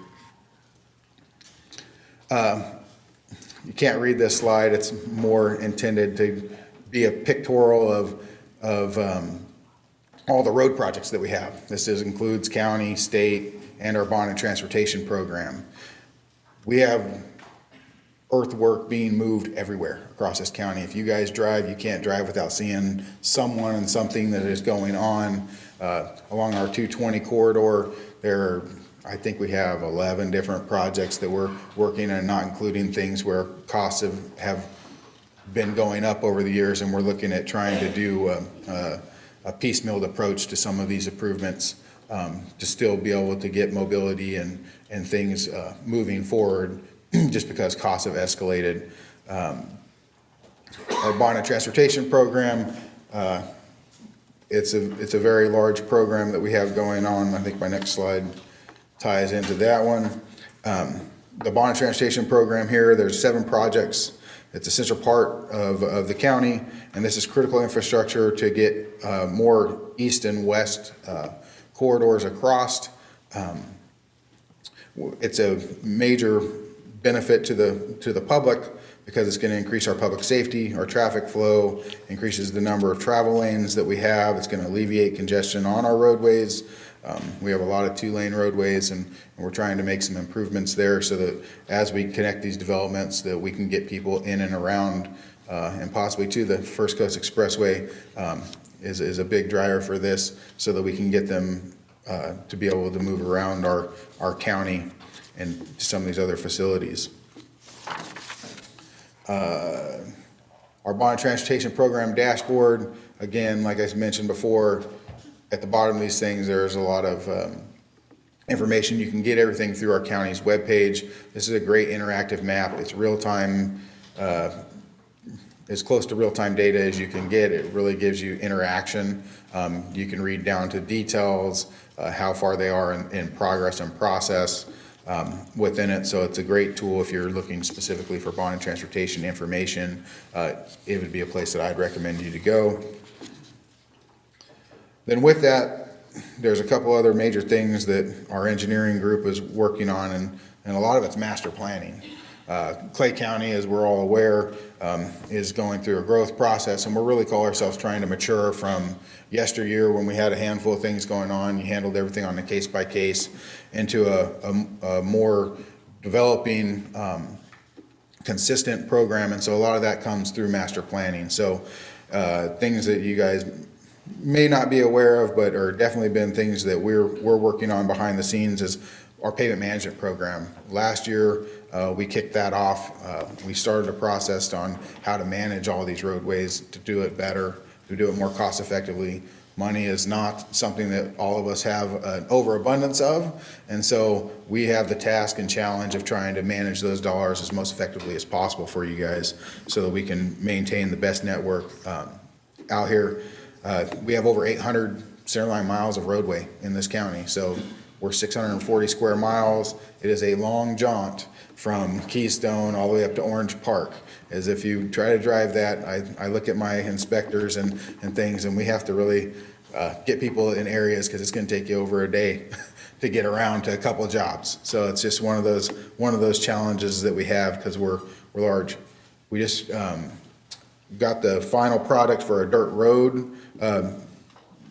You can't read this slide. It's more intended to be a pictorial of all the road projects that we have. This includes county, state, and our bond and transportation program. We have earthwork being moved everywhere across this county. If you guys drive, you can't drive without seeing someone and something that is going on along our 220 corridor. I think we have 11 different projects that we're working on, not including things where costs have been going up over the years, and we're looking at trying to do a piecemealed approach to some of these improvements to still be able to get mobility and things moving forward just because costs have escalated. Our bond and transportation program, it's a very large program that we have going on. I think my next slide ties into that one. The bond and transportation program here, there's 7 projects. It's a central part of the county, and this is critical infrastructure to get more east and west corridors across. It's a major benefit to the public because it's going to increase our public safety, our traffic flow, increases the number of travel lanes that we have. It's going to alleviate congestion on our roadways. We have a lot of 2-lane roadways, and we're trying to make some improvements there so that as we connect these developments that we can get people in and around and possibly to the First Coast Expressway is a big driver for this so that we can get them to be able to move around our county and to some of these other facilities. Our bond transportation program dashboard, again, like I mentioned before, at the bottom of these things, there's a lot of information. You can get everything through our county's webpage. This is a great interactive map. It's real-time, as close to real-time data as you can get. It really gives you interaction. You can read down to details, how far they are in progress and process within it. So it's a great tool if you're looking specifically for bond and transportation information. It would be a place that I'd recommend you to go. Then with that, there's a couple other major things that our engineering group is working on, and a lot of it's master planning. Clay County, as we're all aware, is going through a growth process, and we're really call ourselves trying to mature from yesteryear when we had a handful of things going on. You handled everything on a case-by-case into a more developing, consistent program, and so a lot of that comes through master planning. So things that you guys may not be aware of, but are definitely been things that we're working on behind the scenes is our pavement management program. Last year, we kicked that off. We started a process on how to manage all these roadways to do it better, to do it more cost effectively. Money is not something that all of us have an overabundance of, and so we have the task and challenge of trying to manage those dollars as most effectively as possible for you guys so that we can maintain the best network out here. We have over 800 centerline miles of roadway in this county, so we're 640 square miles. It is a long jaunt from Keystone all the way up to Orange Park. As if you try to drive that, I look at my inspectors and things, and we have to really get people in areas because it's going to take you over a day to get around to a couple of jobs. So it's just one of those challenges that we have because we're large. We just got the final product for a dirt road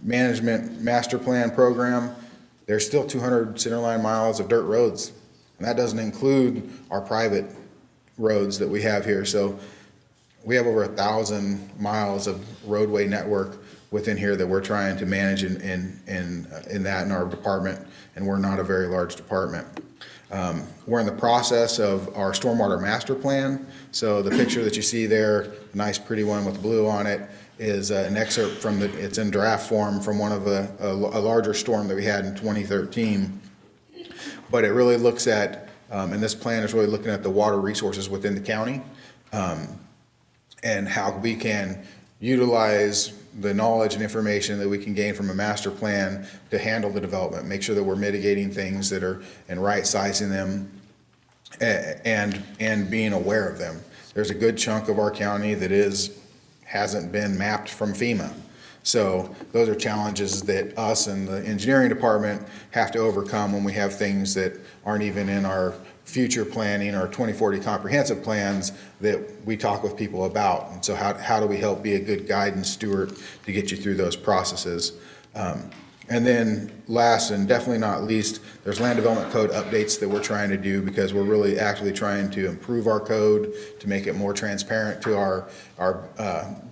management master plan program. There's still 200 centerline miles of dirt roads, and that doesn't include our private roads that we have here. So we have over 1,000 miles of roadway network within here that we're trying to manage in that in our department, and we're not a very large department. We're in the process of our stormwater master plan. So the picture that you see there, a nice pretty one with blue on it, is an excerpt from it's in draft form from one of a larger storm that we had in 2013. But it really looks at, and this plan is really looking at the water resources within the county and how we can utilize the knowledge and information that we can gain from a master plan to handle the development, make sure that we're mitigating things that are and right sizing them and being aware of them. There's a good chunk of our county that hasn't been mapped from FEMA. So those are challenges that us and the engineering department have to overcome when we have things that aren't even in our future planning or 2040 comprehensive plans that we talk with people about. And so how do we help be a good guide and steward to get you through those processes? And then last and definitely not least, there's land development code updates that we're trying to do because we're really actively trying to improve our code to make it more transparent to our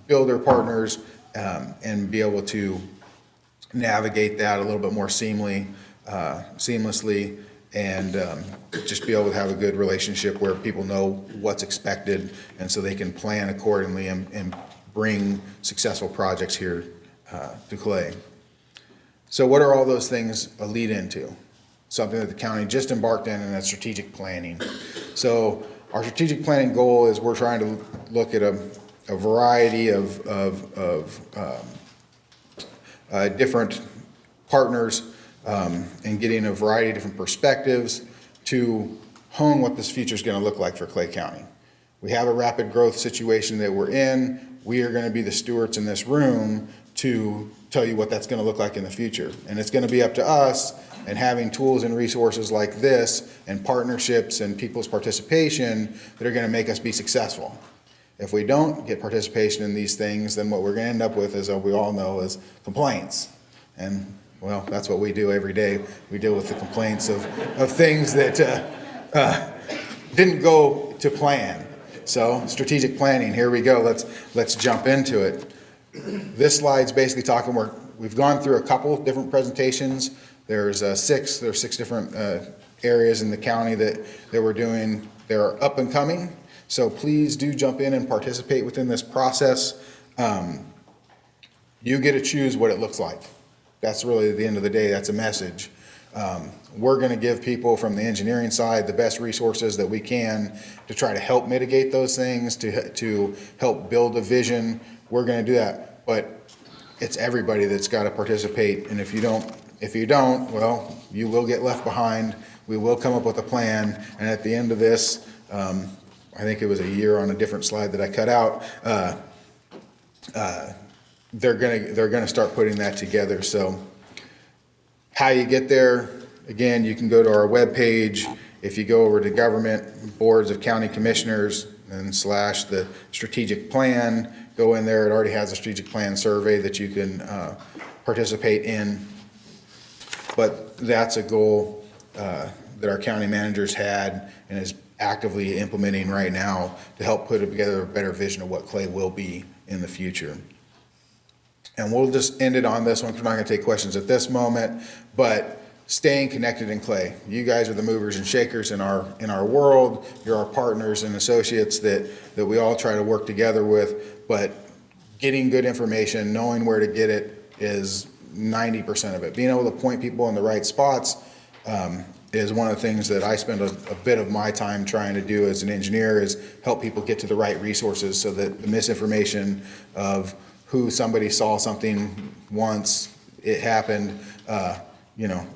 builder partners and be able to navigate that a little bit more seamlessly and just be able to have a good relationship where people know what's expected and so they can plan accordingly and bring successful projects here to Clay. So what are all those things a lead into? Something that the county just embarked in, and that's strategic planning. So our strategic planning goal is we're trying to look at a variety of different partners and getting a variety of different perspectives to hone what this future is going to look like for Clay County. We have a rapid growth situation that we're in. We are going to be the stewards in this room to tell you what that's going to look like in the future. And it's going to be up to us and having tools and resources like this and partnerships and people's participation that are going to make us be successful. If we don't get participation in these things, then what we're going to end up with, as we all know, is complaints. And well, that's what we do every day. We deal with the complaints of things that didn't go to plan. So strategic planning, here we go. Let's jump into it. This slide's basically talking, we've gone through a couple different presentations. There's six different areas in the county that we're doing. They're up and coming. So please do jump in and participate within this process. You get to choose what it looks like. That's really, at the end of the day, that's a message. We're going to give people from the engineering side the best resources that we can to try to help mitigate those things, to help build a vision. We're going to do that, but it's everybody that's got to participate. And if you don't, well, you will get left behind. We will come up with a plan. And at the end of this, I think it was a year on a different slide that I cut out. They're gonna start putting that together. So how you get there, again, you can go to our webpage. If you go over to government, boards of county commissioners, and / the strategic plan, go in there. It already has a strategic plan survey that you can participate in. But that's a goal that our county managers had and is actively implementing right now to help put together a better vision of what Clay will be in the future. And we'll just end it on this one, 'cause we're not gonna take questions at this moment, but staying connected in Clay. You guys are the movers and shakers in our world. You're our partners and associates that we all try to work together with, but getting good information, knowing where to get it is 90% of it. Being able to point people in the right spots is one of the things that I spend a bit of my time trying to do as an engineer, is help people get to the right resources so that the misinformation of who somebody saw something once, it happened,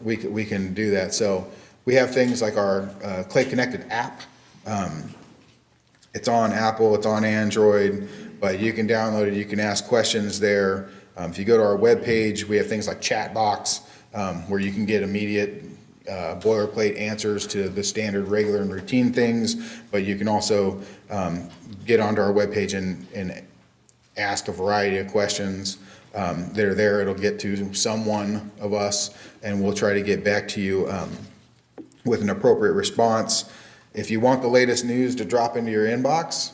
we can do that. So we have things like our Clay Connected app. It's on Apple, it's on Android, but you can download it, you can ask questions there. If you go to our webpage, we have things like chat box, where you can get immediate boilerplate answers to the standard, regular, and routine things, but you can also get onto our webpage and ask a variety of questions that are there. It'll get to someone of us, and we'll try to get back to you with an appropriate response. If you want the latest news to drop into your inbox,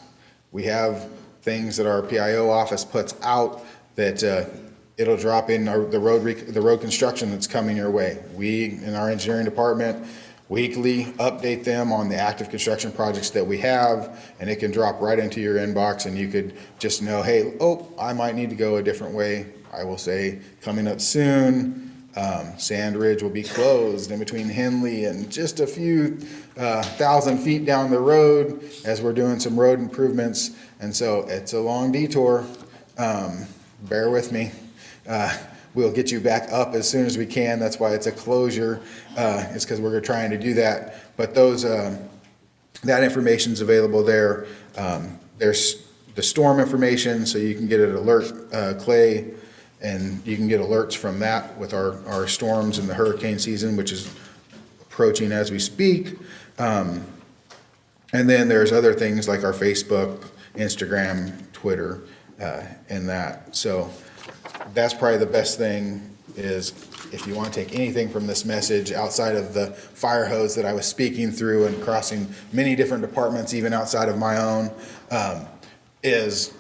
we have things that our PIO office puts out that it'll drop in the road construction that's coming your way. We, in our engineering department, weekly update them on the active construction projects that we have, and it can drop right into your inbox, and you could just know, hey, I might need to go a different way. I will say, coming up soon, Sand Ridge will be closed in between Henley and just a few 1,000 feet down the road as we're doing some road improvements. And so it's a long detour. Bear with me. We'll get you back up as soon as we can. That's why it's a closure. It's because we're trying to do that. But those that information's available there. There's the storm information, so you can get an alert, Clay, and you can get alerts from that with our storms and the hurricane season, which is approaching as we speak. And then there's other things like our Facebook, Instagram, Twitter, and that. So that's probably the best thing, is if you want to take anything from this message outside of the fire hose that I was speaking through and crossing many different departments, even outside of my own, is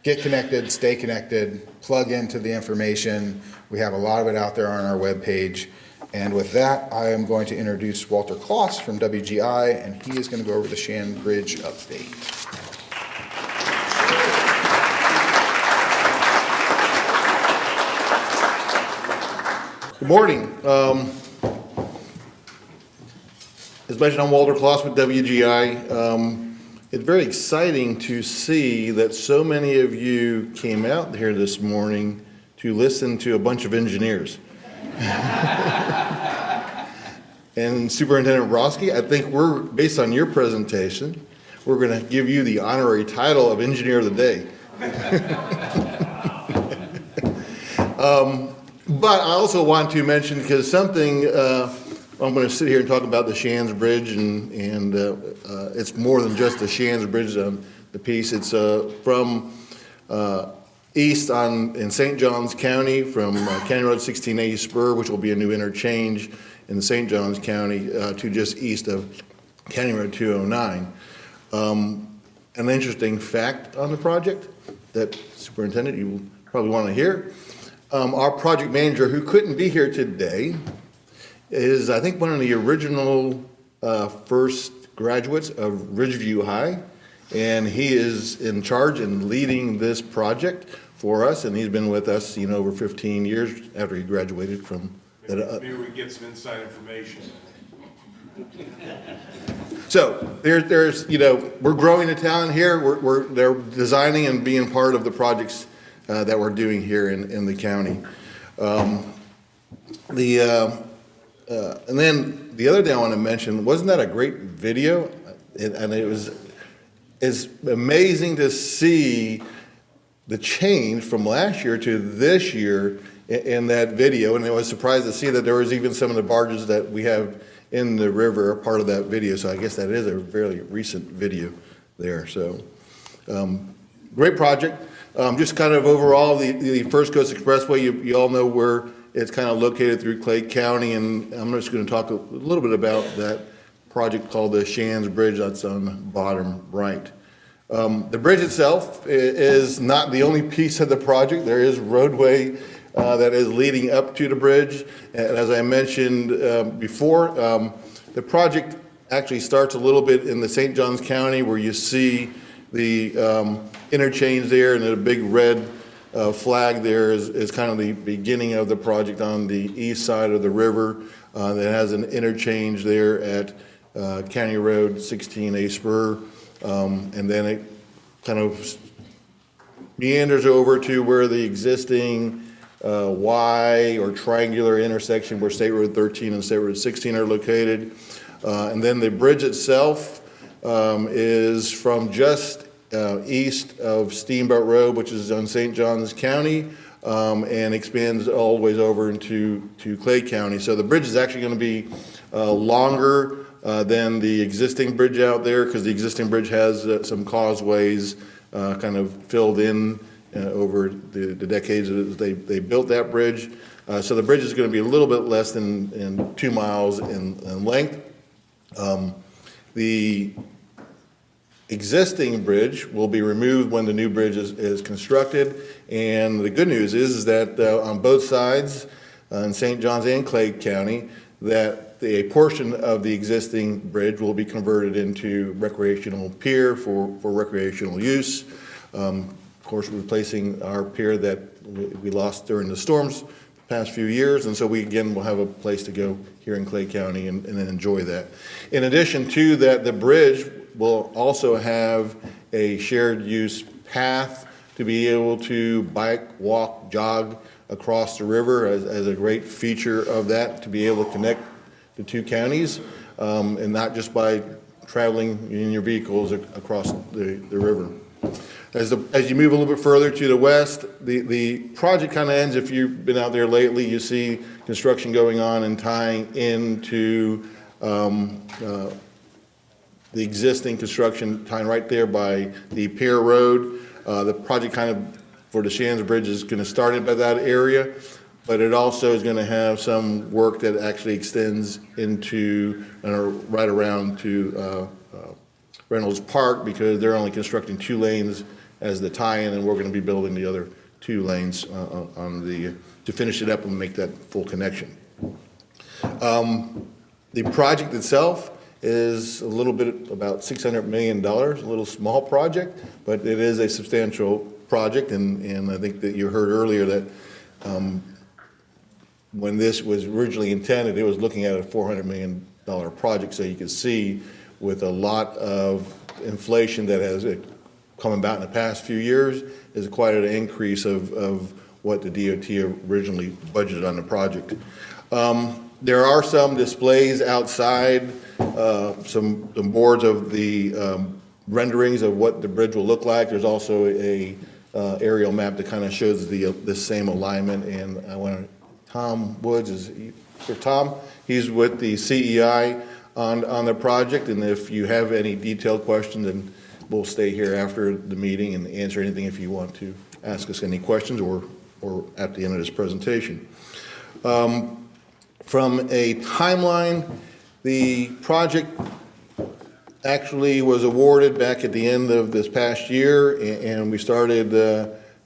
get connected, stay connected, plug into the information. We have a lot of it out there on our webpage. And with that, I am going to introduce Walter Kloss from WGI, and he is going to go over the Shan Bridge update. Good morning. As mentioned, I'm Walter Kloss with WGI. It's very exciting to see that so many of you came out here this morning to listen to a bunch of engineers. And Superintendent Roski, I think we're, based on your presentation, we're going to give you the honorary title of Engineer of the Day. But I also want to mention, because something, I'm going to sit here and talk about the Shands Bridge, and it's more than just the Shands Bridge, the piece. It's from east in St. Johns County, from County Road 1680 Spur, which will be a new interchange in St. Johns County, to just east of County Road 209. An interesting fact on the project that, Superintendent, you will probably want to hear. Our project manager, who couldn't be here today, is, I think, one of the original first graduates of Ridgeview High, and he is in charge and leading this project for us, and he's been with us, over 15 years after he graduated from that. Maybe we can get some inside information. So there's we're growing the town here. They're designing and being part of the projects that we're doing here in the county. And then the other thing I want to mention, wasn't that a great video? And it's amazing to see the change from last year to this year in that video. And I was surprised to see that there was even some of the barges that we have in the river are part of that video. So I guess that is a fairly recent video there. So great project. Just kind of overall, the First Coast Expressway, you all know where it's kind of located through Clay County, and I'm just going to talk a little bit about that project called the Shands Bridge that's on the bottom right. The bridge itself is not the only piece of the project. There is roadway that is leading up to the bridge. And as I mentioned before, the project actually starts a little bit in the St. Johns County where you see the interchange there, and the big red flag there is kind of the beginning of the project on the east side of the river. That has an interchange there at County Road 16A Spur. And then it kind of meanders over to where the existing Y or triangular intersection where State Road 13 and State Road 16 are located. And then the bridge itself is from just east of Steamboat Road, which is on St. Johns County, and expands all the way over into Clay County. So the bridge is actually going to be longer than the existing bridge out there, because the existing bridge has some causeways kind of filled in over the decades that they built that bridge. So the bridge is going to be a little bit less than 2 miles in length. The existing bridge will be removed when the new bridge is constructed. And the good news is that on both sides, in St. Johns and Clay County, that a portion of the existing bridge will be converted into recreational pier for recreational use. Of course, we're replacing our pier that we lost during the storms the past few years, and so we again will have a place to go here in Clay County and enjoy that. In addition to that, the bridge will also have a shared use path to be able to bike, walk, jog across the river as a great feature of that, to be able to connect the two counties, and not just by traveling in your vehicles across the river. As you move a little bit further to the west, the project kind of ends. If you've been out there lately, you see construction going on and tying into the existing construction, tying right there by the Pier Road. The project kind of for the Shands Bridge is going to start it by that area, but it also is going to have some work that actually extends into right around to Reynolds Park, because they're only constructing 2 lanes as the tie-in, and we're going to be building the other 2 lanes to finish it up and make that full connection. The project itself is a little bit about $600 million, a little small project, but it is a substantial project, and I think that you heard earlier that when this was originally intended, it was looking at a $400 million project, so you can see with a lot of inflation that has come about in the past few years is quite an increase of what the DOT originally budgeted on the project. There are some displays outside, some boards of the renderings of what the bridge will look like. There's also a aerial map that kind of shows the same alignment. And I want Tom Woods is here. Tom, he's with the CEI on the project. And if you have any detailed questions, then we'll stay here after the meeting and answer anything if you want to ask us any questions or at the end of this presentation. From a timeline, the project actually was awarded back at the end of this past year, and we started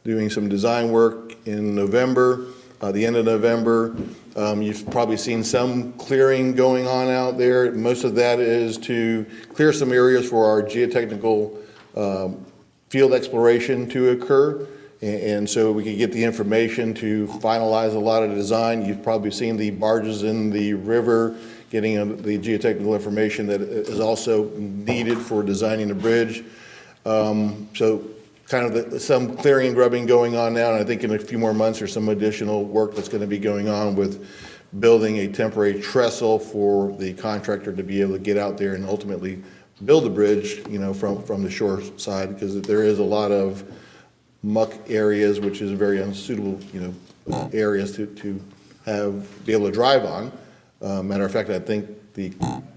doing some design work in November, the end of November. You've probably seen some clearing going on out there. Most of that is to clear some areas for our geotechnical field exploration to occur. And so we could get the information to finalize a lot of the design. You've probably seen the barges in the river, getting the geotechnical information that is also needed for designing the bridge. So kind of some clearing and grubbing going on now, and I think in a few more months there's some additional work that's going to be going on with building a temporary trestle for the contractor to be able to get out there and ultimately build the bridge, you know, from the shore side, because there is a lot of muck areas, which is very unsuitable, you know, areas to be able to drive on. Matter of fact, I think the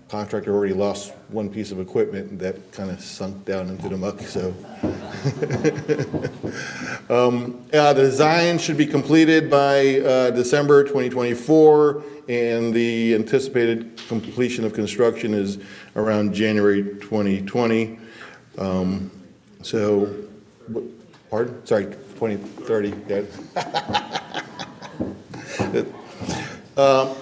contractor already lost one piece of equipment that kind of sunk down into the muck. So the design should be completed by December 2024, and the anticipated completion of construction is around January 2020. So, pardon? Sorry, 2030, yeah.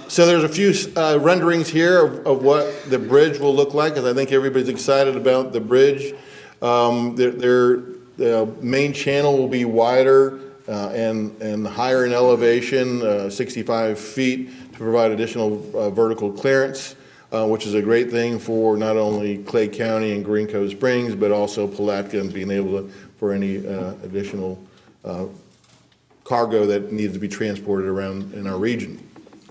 So there's a few renderings here of what the bridge will look like, because I think everybody's excited about the bridge. The main channel will be wider and higher in elevation, 65 feet, to provide additional vertical clearance, which is a great thing for not only Clay County and Green Cove Springs, but also Palatka, and being able to, for any additional cargo that needs to be transported around in our region.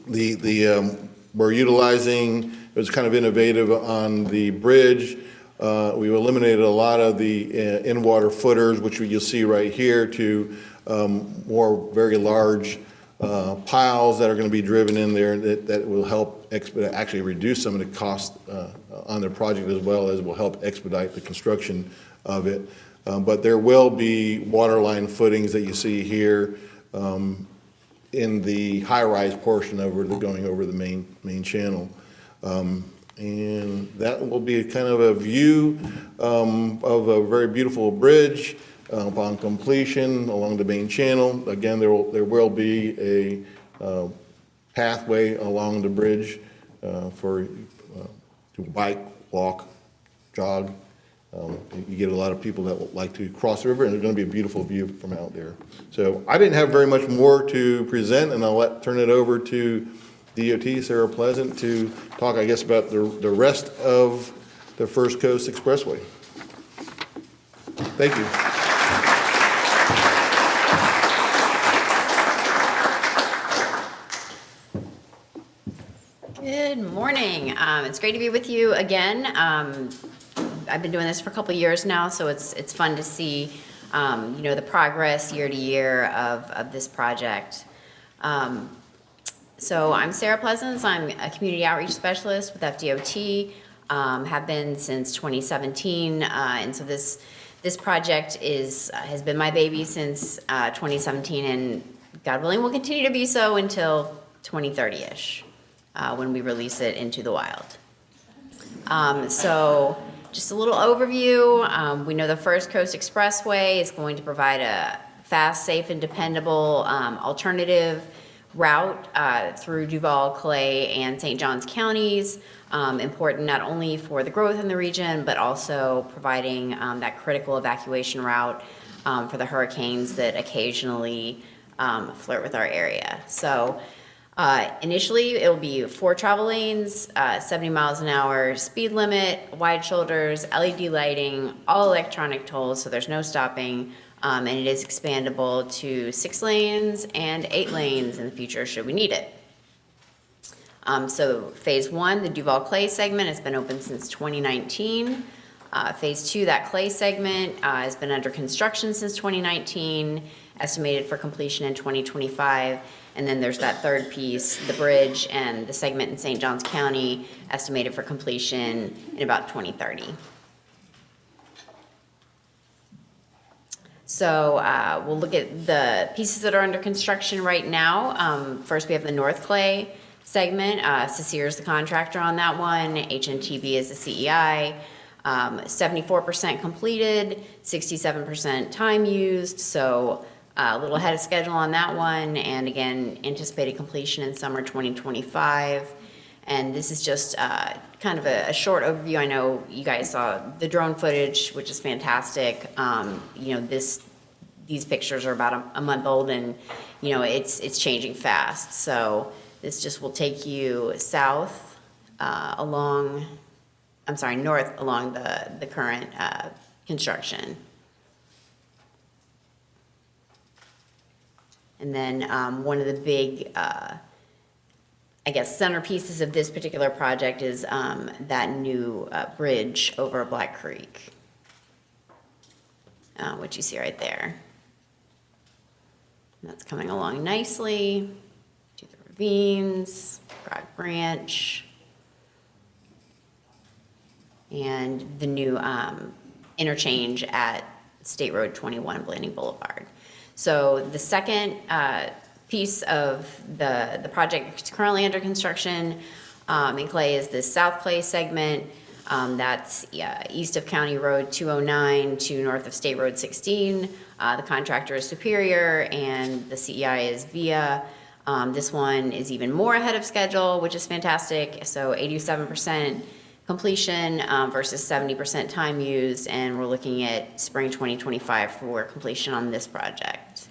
We're utilizing, it was kind of innovative on the bridge. We've eliminated a lot of the in-water footers, which you'll see right here, to more very large piles that are going to be driven in there that will help actually reduce some of the cost on the project, as well as will help expedite the construction of it. But there will be waterline footings that you see here in the high-rise portion going over the main channel. And that will be kind of a view of a very beautiful bridge upon completion along the main channel. Again, there will be a pathway along the bridge to bike, walk, jog. You get a lot of people that like to cross the river, and there's going to be a beautiful view from out there. So I didn't have very much more to present, and I'll turn it over to DOT, Sarah Pleasant, to talk, I guess, about the rest of the First Coast Expressway. Thank you. Good morning. It's great to be with you again. I've been doing this for a couple of years now, so it's fun to see, the progress year to year of this project. So I'm Sarah Pleasance. I'm a community outreach specialist with FDOT. Have been since 2017, and so this project has been my baby since 2017, and God willing will continue to be so until 2030-ish, when we release it into the wild. So just a little overview. We know the First Coast Expressway is going to provide a fast, safe, and dependable alternative route through Duval, Clay, and St. Johns counties. Important not only for the growth in the region, but also providing that critical evacuation route for the hurricanes that occasionally flirt with our area. So initially, it will be 4 travel lanes, 70 miles an hour speed limit, wide shoulders, LED lighting, all electronic tolls, so there's no stopping. And it is expandable to 6 lanes and 8 lanes in the future should we need it. So phase 1, the Duval Clay segment, has been open since 2019. Phase 2, that Clay segment, has been under construction since 2019, estimated for completion in 2025. And then there's that third piece, the bridge and the segment in St. Johns County, estimated for completion in about 2030. So we'll look at the pieces that are under construction right now. First, we have the North Clay segment. Cecere is the contractor on that one. HNTB is the CEI. 74% completed, 67% time used. So a little ahead of schedule on that one. And again, anticipated completion in summer 2025. And this is just kind of a short overview. I know you guys saw the drone footage, which is fantastic. These pictures are about a month old, and it's changing fast. So this just will take you north along the current construction. And then one of the big centerpieces of this particular project is that new bridge over Black Creek, which you see right there. And that's coming along nicely to the ravines, Broad Branch, and the new interchange at State Road 21, Blanding Boulevard. So the second piece of the project that's currently under construction in Clay is the South Clay segment. That's east of County Road 209 to north of State Road 16. The contractor is Superior and the CEI is Via. This one is even more ahead of schedule, which is fantastic. So 87% completion versus 70% time used, and we're looking at spring 2025 for completion on this project.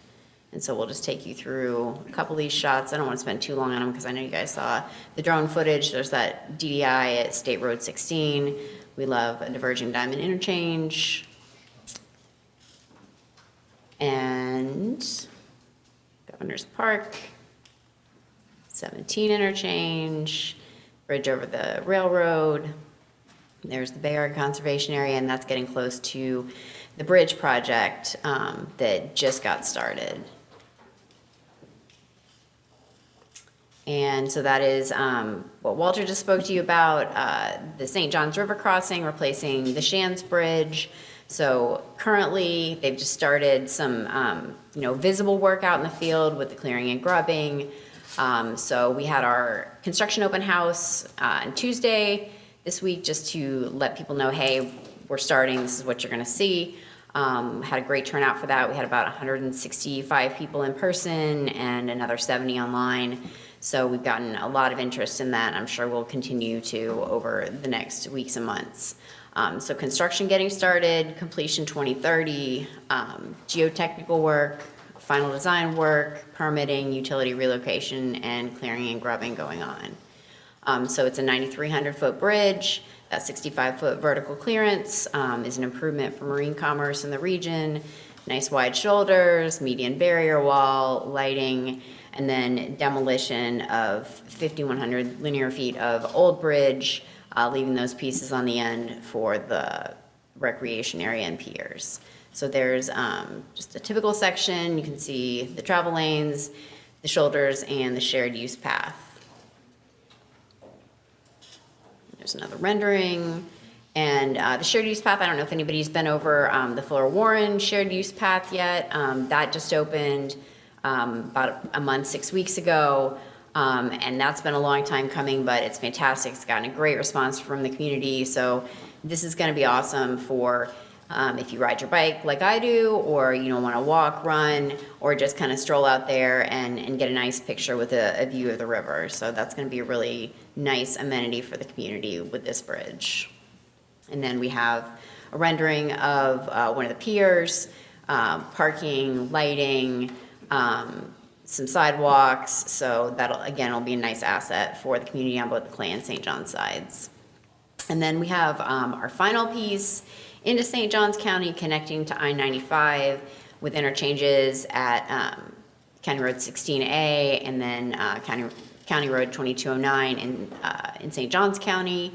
And so we'll just take you through a couple of these shots. I don't want to spend too long on them because I know you guys saw the drone footage. There's that DDI at State Road 16. We love a diverging diamond interchange. And Governor's Park, 17 interchange, bridge over the railroad. There's the Bayard Conservation Area, and that's getting close to the bridge project that just got started. And so that is what Walter just spoke to you about, the St. John's River crossing, replacing the Shands Bridge. So currently, they've just started some, visible work out in the field with the clearing and grubbing. So we had our construction open house on Tuesday this week, just to let people know, hey, we're starting, this is what you're gonna see. Had a great turnout for that. We had about 165 people in person and another 70 online. So we've gotten a lot of interest in that. I'm sure we'll continue to over the next weeks and months. So construction getting started, completion 2030, geotechnical work, final design work, permitting, utility relocation, and clearing and grubbing going on. So it's a 9,300-foot bridge. That 65-foot vertical clearance is an improvement for marine commerce in the region. Nice wide shoulders, median barrier wall, lighting, and then demolition of 5,100 linear feet of old bridge, leaving those pieces on the end for the recreation area and piers. So there's just a typical section. You can see the travel lanes, the shoulders, and the shared use path. There's another rendering. And the shared use path, I don't know if anybody's been over the Fuller Warren shared use path yet. That just opened about a month, 6 weeks ago. And that's been a long time coming, but it's fantastic. It's gotten a great response from the community. So this is gonna be awesome for if you ride your bike like I do, or you don't wanna walk, run, or just kind of stroll out there and get a nice picture with a view of the river. So that's gonna be a really nice amenity for the community with this bridge. And then we have a rendering of one of the piers, parking, lighting, some sidewalks. So that'll, again, will be a nice asset for the community on both the Clay and St. Johns sides. And then we have our final piece into St. Johns County, connecting to I-95 with interchanges at County Road 16A and then County Road 2209 in St. Johns County.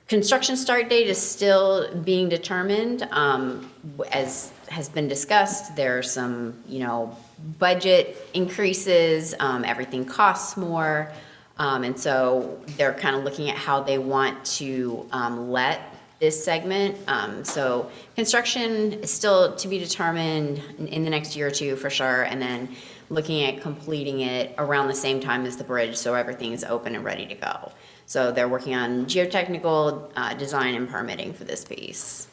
Construction start date is still being determined. As has been discussed, there are some, budget increases, everything costs more. And so they're kind of looking at how they want to let this segment. So construction is still to be determined in the next year or two for sure. And then looking at completing it around the same time as the bridge, so everything is open and ready to go. So they're working on geotechnical design and permitting for this piece.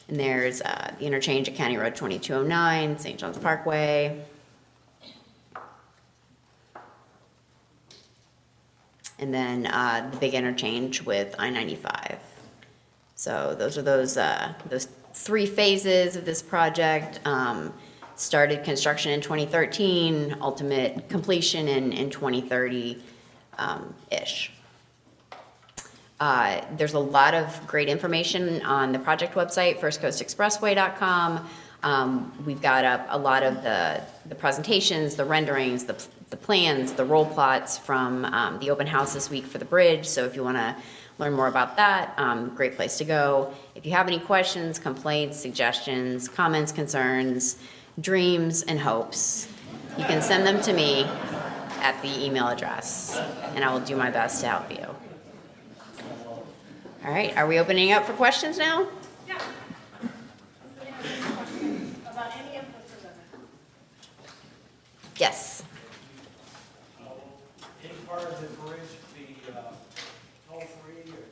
And there's the interchange at County Road 2209, St. John's Parkway. And then the big interchange with I-95. So those are those three phases of this project. Started construction in 2013, ultimate completion in 2030-ish. There's a lot of great information on the project website, firstcoastexpressway.com. We've got up a lot of the presentations, the renderings, the plans, the roll plots from the open house this week for the bridge. So if you want to learn more about that, great place to go. If you have any questions, complaints, suggestions, comments, concerns, dreams, and hopes, you can send them to me at the email address, and I will do my best to help you. All right, are we opening up for questions now? Yeah. About any of the presented. Yes. Any part of the bridge be toll-free or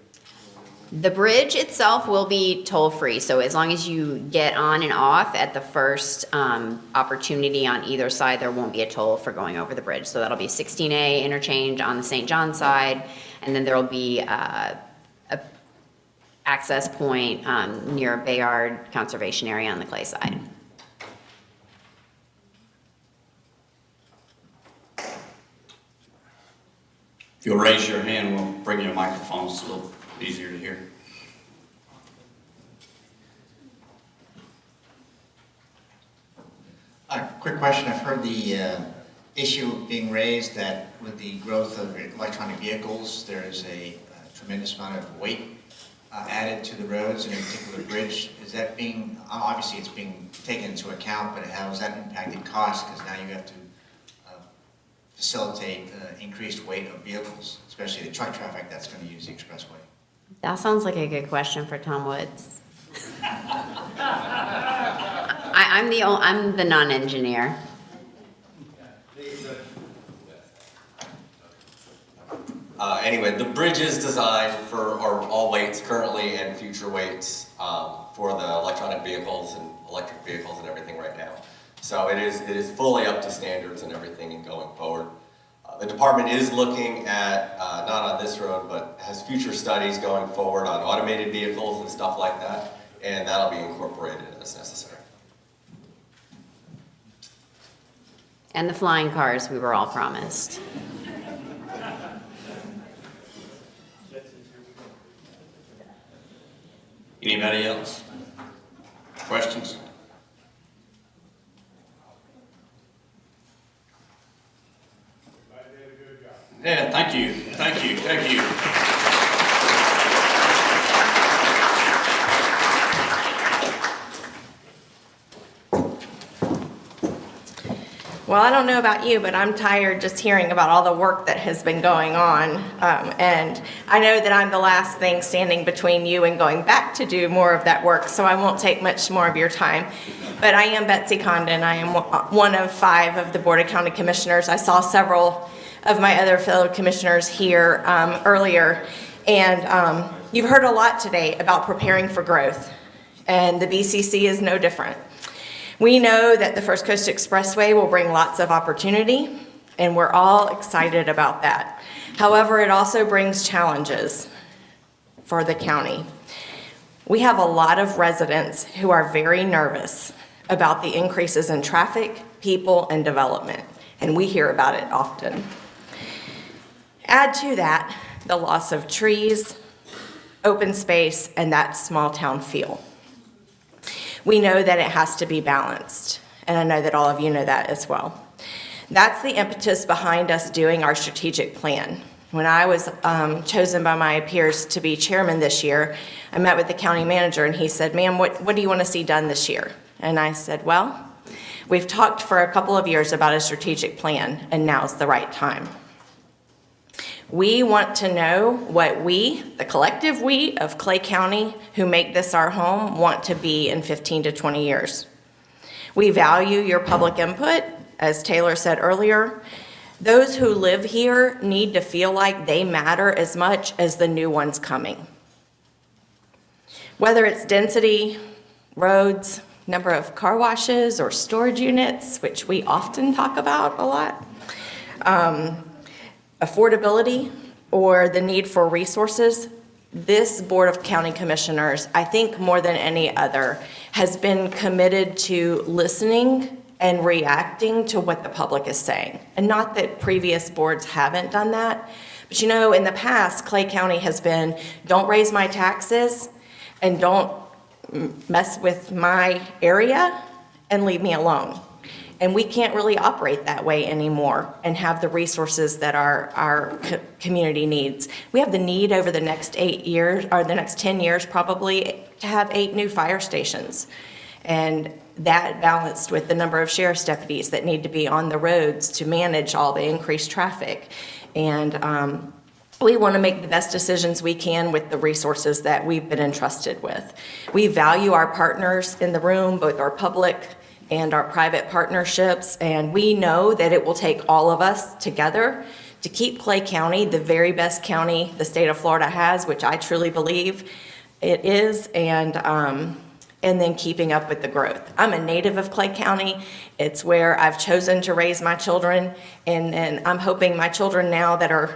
The bridge itself will be toll-free, so as long as you get on and off at the first opportunity on either side, there won't be a toll for going over the bridge. So that'll be 16A interchange on the St. John side, and then there'll be a access point near Bayard Conservation Area on the Clay side. If you'll raise your hand, we'll bring you a microphone, so it's a little easier to hear. Quick question. I've heard the issue being raised that with the growth of electronic vehicles, there is a tremendous amount of weight added to the roads and in particular bridge. Is that being, obviously it's being taken into account, but how has that impacted cost? Because now you have to facilitate increased weight of vehicles, especially the truck traffic that's going to use the expressway. That sounds like a good question for Tom Woods. I'm the non-engineer. Anyway, the bridge is designed for all weights currently and future weights for the electronic vehicles and electric vehicles and everything right now. So it is fully up to standards and everything and going forward. The department is looking at, not on this road, but has future studies going forward on automated vehicles and stuff like that, and that'll be incorporated as necessary. And the flying cars we were all promised. Anybody else? Questions? Yeah, thank you, thank you, thank you. Well, I don't know about you, but I'm tired just hearing about all the work that has been going on. And I know that I'm the last thing standing between you and going back to do more of that work, so I won't take much more of your time. But I am Betsy Condon. I am one of 5 of the Board of County Commissioners. I saw several of my other fellow commissioners here earlier. And you've heard a lot today about preparing for growth, and the BCC is no different. We know that the First Coast Expressway will bring lots of opportunity, and we're all excited about that. However, it also brings challenges for the county. We have a lot of residents who are very nervous about the increases in traffic, people, and development, and we hear about it often. Add to that the loss of trees, open space, and that small town feel. We know that it has to be balanced, and I know that all of you know that as well. That's the impetus behind us doing our strategic plan. When I was chosen by my peers to be chairman this year, I met with the county manager and he said, "Ma'am, what do you want to see done this year?" And I said, "Well, we've talked for a couple of years about a strategic plan, and now's the right time. We want to know what we, the collective we of Clay County who make this our home, want to be in 15 to 20 years. We value your public input, as Taylor said earlier. Those who live here need to feel like they matter as much as the new ones coming. Whether it's density, roads, number of car washes or storage units, which we often talk about a lot, affordability, or the need for resources, this Board of County Commissioners, I think more than any other, has been committed to listening and reacting to what the public is saying. And not that previous boards haven't done that, but you know, in the past, Clay County has been, don't raise my taxes and don't mess with my area and leave me alone. And we can't really operate that way anymore and have the resources that our community needs. We have the need over the next 8 years, or the next 10 years probably, to have 8 new fire stations. And that balanced with the number of sheriff's deputies that need to be on the roads to manage all the increased traffic. And we want to make the best decisions we can with the resources that we've been entrusted with. We value our partners in the room, both our public and our private partnerships, and we know that it will take all of us together to keep Clay County the very best county the state of Florida has, which I truly believe it is, and then keeping up with the growth. I'm a native of Clay County. It's where I've chosen to raise my children, and I'm hoping my children now that are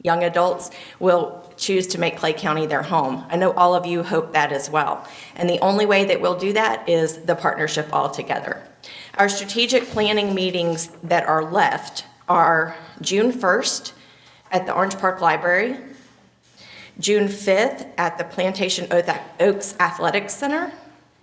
young adults will choose to make Clay County their home. I know all of you hope that as well. And the only way that we'll do that is the partnership all together. Our strategic planning meetings that are left are June 1st at the Orange Park Library, June 5th at the Plantation Oaks Athletics Center,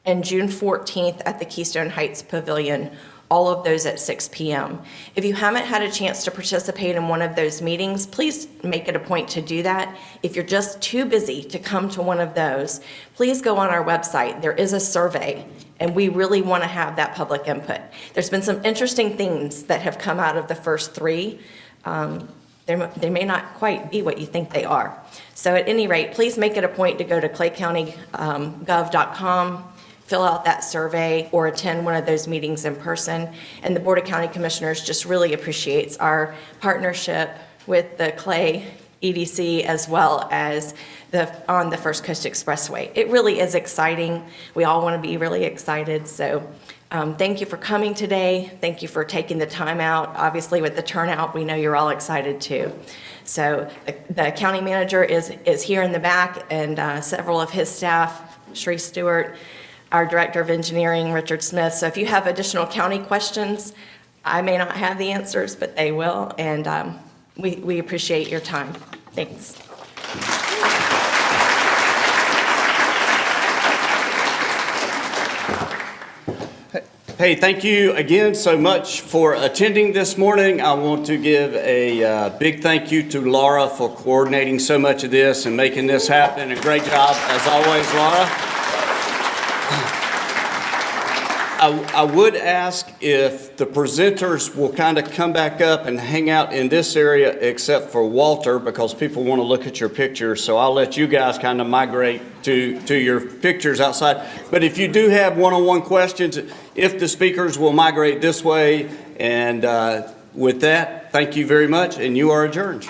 and June 14th at the Keystone Heights Pavilion, all of those at 6 p.m. If you haven't had a chance to participate in one of those meetings, please make it a point to do that. If you're just too busy to come to one of those, please go on our website. There is a survey, and we really want to have that public input. There's been some interesting things that have come out of the first three. They may not quite be what you think they are. So at any rate, please make it a point to go to claycountygov.com, fill out that survey, or attend one of those meetings in person. And the Board of County Commissioners just really appreciates our partnership with the Clay EDC as well as on the First Coast Expressway. It really is exciting. We all want to be really excited. So thank you for coming today. Thank you for taking the time out. Obviously, with the turnout, we know you're all excited too. So the county manager is here in the back, and several of his staff, Sheree Stewart, our Director of Engineering, Richard Smith. So if you have additional county questions, I may not have the answers, but they will, and we appreciate your time. Thanks. Hey, thank you again so much for attending this morning. I want to give a big thank you to Laura for coordinating so much of this and making this happen. A great job, as always, Laura. I would ask if the presenters will kind of come back up and hang out in this area, except for Walter, because people want to look at your pictures. So I'll let you guys kind of migrate to your pictures outside. But if you do have one-on-one questions, if the speakers will migrate this way. And with that, thank you very much, and you are adjourned.